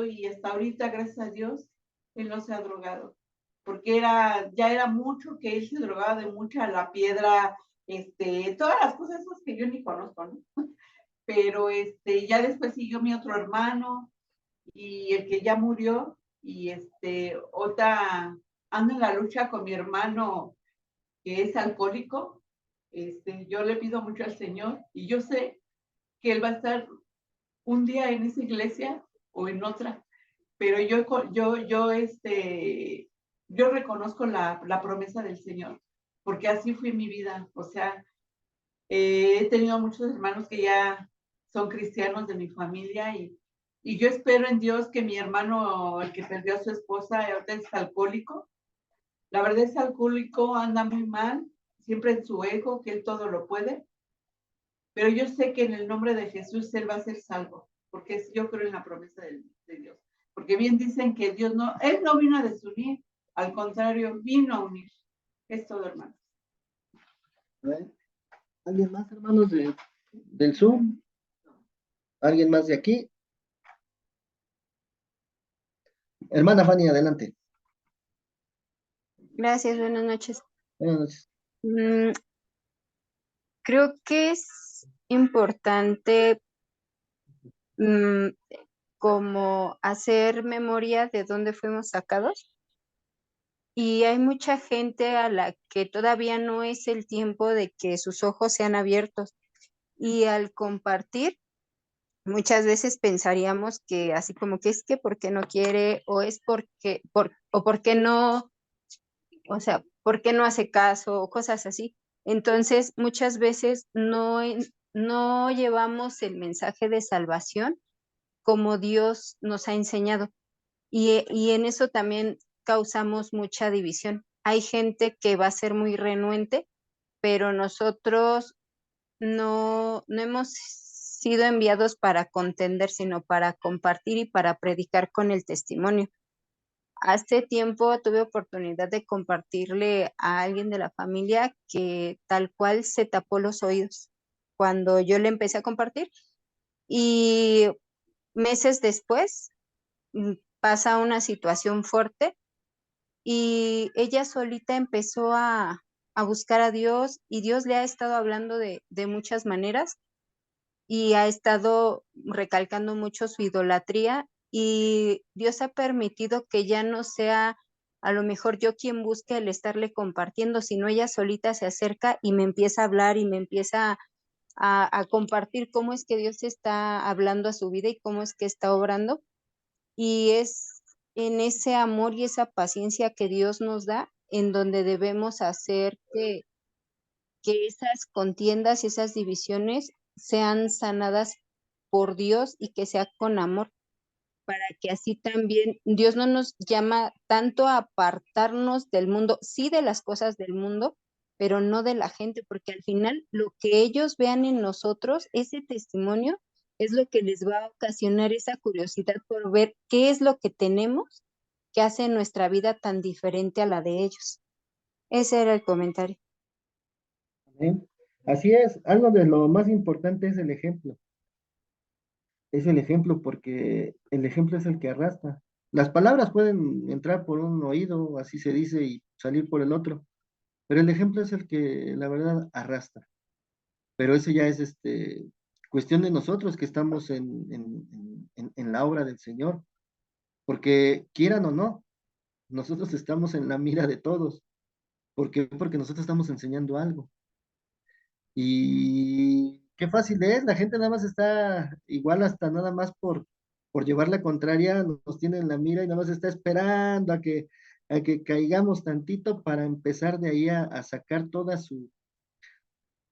y hasta ahorita, gracias a Dios, él no se ha drogado, porque ya era mucho que él se drogaba de mucha la piedra, todas las cosas que yo ni conozco, ¿no? Pero ya después siguió mi otro hermano y el que ya murió y otra ando en la lucha con mi hermano que es alcohólico. Yo le pido mucho al Señor y yo sé que él va a estar un día en esa iglesia o en otra, pero yo reconozco la promesa del Señor, porque así fue mi vida. O sea, he tenido muchos hermanos que ya son cristianos de mi familia y yo espero en Dios que mi hermano, el que perdió a su esposa, ahorita es alcohólico. La verdad es alcohólico, anda muy mal, siempre en su ego, que él todo lo puede. Pero yo sé que en el nombre de Jesús él va a ser salvo, porque yo creo en la promesa de Dios. Porque bien dicen que él no vino a desunir, al contrario, vino a unir. Es todo, hermano.
¿Alguien más, hermanos, del Zoom? ¿Alguien más de aquí? Hermana Fanny, adelante.
Gracias, buenas noches.
Buenas noches.
Creo que es importante como hacer memoria de dónde fuimos sacados. Y hay mucha gente a la que todavía no es el tiempo de que sus ojos sean abiertos. Y al compartir, muchas veces pensaríamos que así como que es que porque no quiere o es o porque no, o sea, porque no hace caso o cosas así. Entonces, muchas veces no llevamos el mensaje de salvación como Dios nos ha enseñado. Y en eso también causamos mucha división. Hay gente que va a ser muy renuente, pero nosotros no hemos sido enviados para contender, sino para compartir y para predicar con el testimonio. Hace tiempo tuve oportunidad de compartirle a alguien de la familia que tal cual se tapó los oídos cuando yo le empecé a compartir y meses después pasa una situación fuerte y ella solita empezó a buscar a Dios y Dios le ha estado hablando de muchas maneras y ha estado recalcando mucho su idolatría y Dios ha permitido que ya no sea a lo mejor yo quien busque el estarle compartiendo, sino ella solita se acerca y me empieza a hablar y me empieza a compartir cómo es que Dios está hablando a su vida y cómo es que está obrando. Y es en ese amor y esa paciencia que Dios nos da en donde debemos hacer que esas contiendas y esas divisiones sean sanadas por Dios y que sea con amor, para que así también Dios no nos llama tanto a apartarnos del mundo, sí de las cosas del mundo, pero no de la gente, porque al final lo que ellos vean en nosotros, ese testimonio, es lo que les va a ocasionar esa curiosidad por ver qué es lo que tenemos que hace nuestra vida tan diferente a la de ellos. Ese era el comentario.
Amén. Así es, algo de lo más importante es el ejemplo. Es el ejemplo porque el ejemplo es el que arrastra. Las palabras pueden entrar por un oído, así se dice, y salir por el otro, pero el ejemplo es el que la verdad arrastra. Pero eso ya es cuestión de nosotros que estamos en la obra del Señor, porque quieran o no, nosotros estamos en la mira de todos. ¿Por qué? Porque nosotros estamos enseñando algo. Y qué fácil es, la gente nada más está igual hasta nada más por llevar la contraria, nos tiene en la mira y nada más está esperando a que caigamos tantito para empezar de ahí a sacar toda su,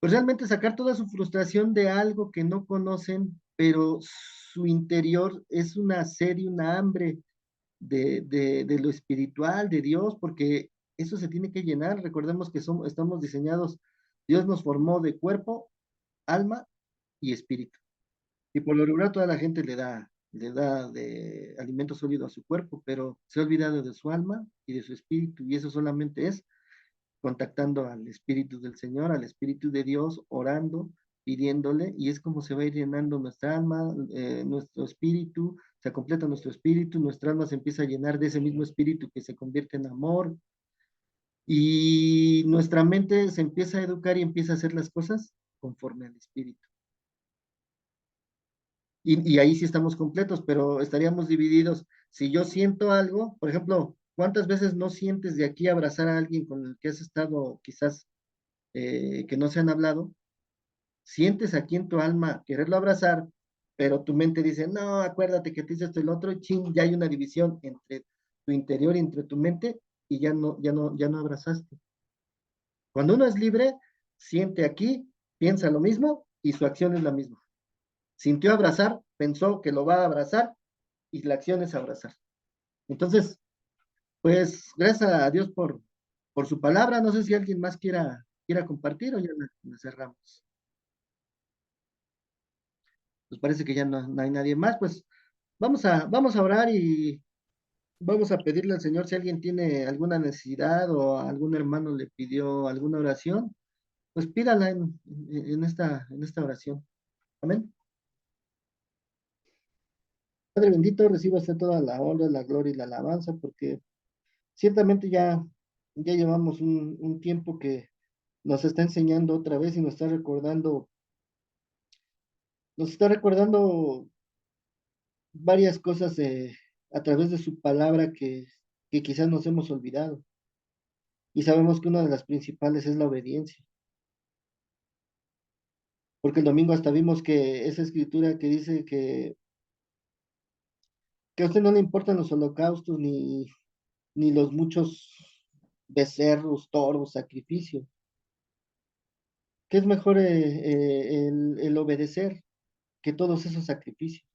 pues realmente sacar toda su frustración de algo que no conocen, pero su interior es una sed y una hambre de lo espiritual, de Dios, porque eso se tiene que llenar. Recordemos que somos, estamos diseñados, Dios nos formó de cuerpo, alma y espíritu. Y por lo regular toda la gente le da de alimento sólido a su cuerpo, pero se ha olvidado de su alma y de su espíritu, y eso solamente es contactando al Espíritu del Señor, al Espíritu de Dios, orando, pidiéndole, y es como se va a ir llenando nuestra alma, nuestro espíritu, se completa nuestro espíritu, nuestra alma se empieza a llenar de ese mismo espíritu que se convierte en amor, y nuestra mente se empieza a educar y empieza a hacer las cosas conforme al espíritu. Y ahí sí estamos completos, pero estaríamos divididos. Si yo siento algo, por ejemplo, ¿cuántas veces no sientes de aquí abrazar a alguien con el que has estado quizás que no se han hablado? Sientes aquí en tu alma quererlo abrazar, pero tu mente dice, no, acuérdate que te hice esto y lo otro, y ching, ya hay una división entre tu interior y entre tu mente, y ya no abrazaste. Cuando uno es libre, siente aquí, piensa lo mismo, y su acción es la misma. Sintió abrazar, pensó que lo va a abrazar, y la acción es abrazar. Entonces, pues, gracias a Dios por su palabra. No sé si alguien más quiera compartir o ya la cerramos. Pues parece que ya no hay nadie más. Pues vamos a orar y vamos a pedirle al Señor si alguien tiene alguna necesidad o algún hermano le pidió alguna oración, pues pídala en esta oración. Amén. Padre bendito, reciba usted toda la honra, la gloria y la alabanza, porque ciertamente ya llevamos un tiempo que nos está enseñando otra vez y nos está recordando varias cosas a través de su palabra que quizás nos hemos olvidado. Y sabemos que una de las principales es la obediencia. Porque el domingo hasta vimos que esa escritura que dice que a usted no le importan los holocaustos ni los muchos becerros, toros, sacrificios. Que es mejor el obedecer que todos esos sacrificios.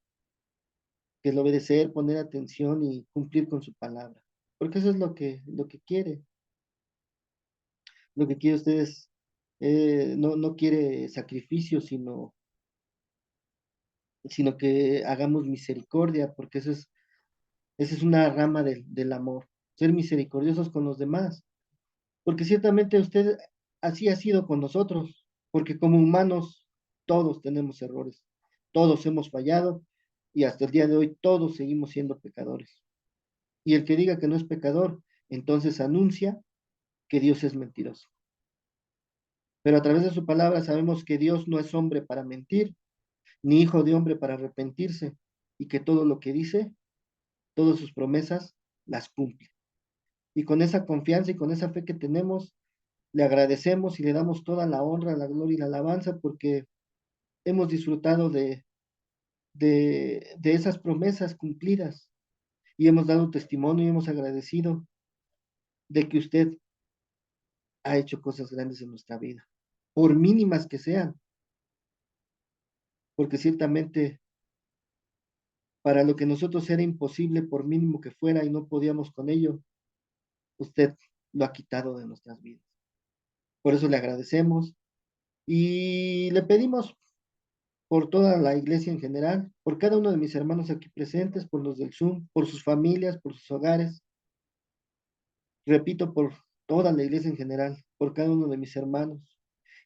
Que el obedecer, poner atención y cumplir con su palabra. Porque eso es lo que quiere. Lo que quiere usted es, no quiere sacrificio, sino que hagamos misericordia, porque esa es una rama del amor, ser misericordiosos con los demás, porque ciertamente usted así ha sido con nosotros, porque como humanos todos tenemos errores, todos hemos fallado y hasta el día de hoy todos seguimos siendo pecadores. Y el que diga que no es pecador, entonces anuncia que Dios es mentiroso. Pero a través de su palabra sabemos que Dios no es hombre para mentir, ni hijo de hombre para arrepentirse, y que todo lo que dice, todas sus promesas, las cumple. Y con esa confianza y con esa fe que tenemos, le agradecemos y le damos toda la honra, la gloria y la alabanza, porque hemos disfrutado de esas promesas cumplidas y hemos dado testimonio y hemos agradecido de que usted ha hecho cosas grandes en nuestra vida, por mínimas que sean, porque ciertamente para lo que nosotros era imposible, por mínimo que fuera, y no podíamos con ello, usted lo ha quitado de nuestras vidas. Por eso le agradecemos y le pedimos por toda la iglesia en general, por cada uno de mis hermanos aquí presentes, por los del Zoom, por sus familias, por sus hogares. Repito, por toda la iglesia en general, por cada uno de mis hermanos.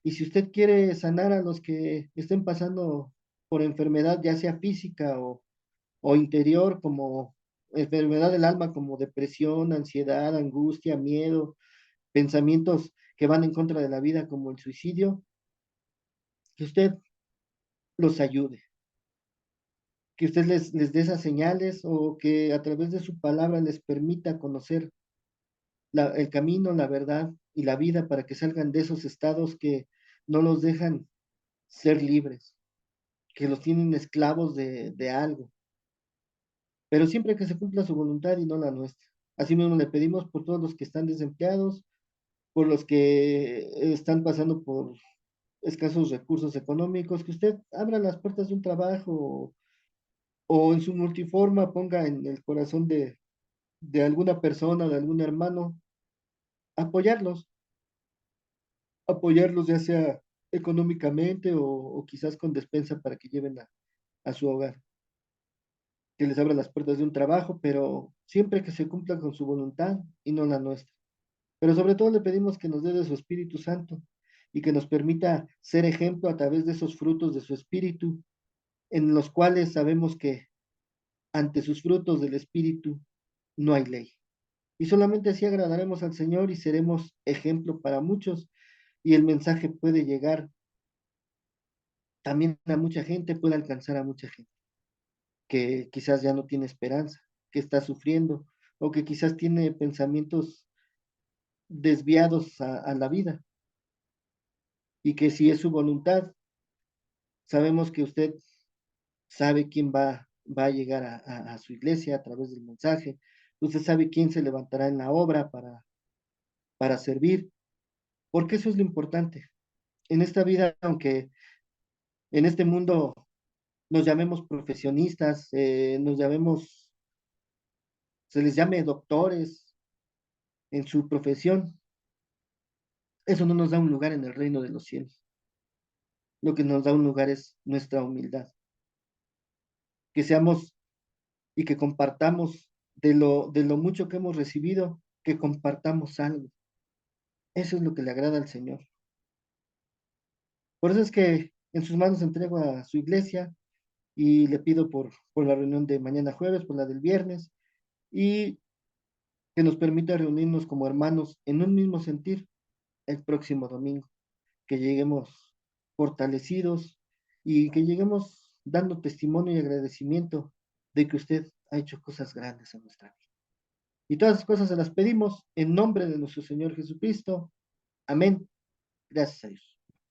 Y si usted quiere sanar a los que estén pasando por enfermedad, ya sea física o interior, como enfermedad del alma, como depresión, ansiedad, angustia, miedo, pensamientos que van en contra de la vida, como el suicidio, que usted los ayude, que usted les dé esas señales o que a través de su palabra les permita conocer el camino, la verdad y la vida para que salgan de esos estados que no los dejan ser libres, que los tienen esclavos de algo, pero siempre que se cumpla su voluntad y no la nuestra. Así mismo le pedimos por todos los que están desempleados, por los que están pasando por escasos recursos económicos, que usted abra las puertas de un trabajo o en su multiforma ponga en el corazón de alguna persona, de algún hermano, apoyarlos, apoyarlos ya sea económicamente o quizás con despensa para que lleven a su hogar, que les abra las puertas de un trabajo, pero siempre que se cumpla con su voluntad y no la nuestra. Pero sobre todo le pedimos que nos dé de su Espíritu Santo y que nos permita ser ejemplo a través de esos frutos de su Espíritu, en los cuales sabemos que ante sus frutos del Espíritu no hay ley. Y solamente así agradaremos al Señor y seremos ejemplo para muchos y el mensaje puede llegar también a mucha gente, puede alcanzar a mucha gente que quizás ya no tiene esperanza, que está sufriendo o que quizás tiene pensamientos desviados a la vida y que si es su voluntad, sabemos que usted sabe quién va a llegar a su iglesia a través del mensaje, usted sabe quién se levantará en la obra para servir, porque eso es lo importante. En esta vida, aunque en este mundo nos llamemos profesionistas, nos llamemos, se les llame doctores en su profesión, eso no nos da un lugar en el reino de los cielos. Lo que nos da un lugar es nuestra humildad. Que seamos y que compartamos de lo mucho que hemos recibido, que compartamos algo. Eso es lo que le agrada al Señor. Por eso es que en sus manos entrego a su iglesia y le pido por la reunión de mañana jueves, por la del viernes, y que nos permita reunirnos como hermanos en un mismo sentir el próximo domingo, que lleguemos fortalecidos y que lleguemos dando testimonio y agradecimiento de que usted ha hecho cosas grandes en nuestra vida. Y todas las cosas se las pedimos en nombre de nuestro Señor Jesucristo. Amén. Gracias a Dios.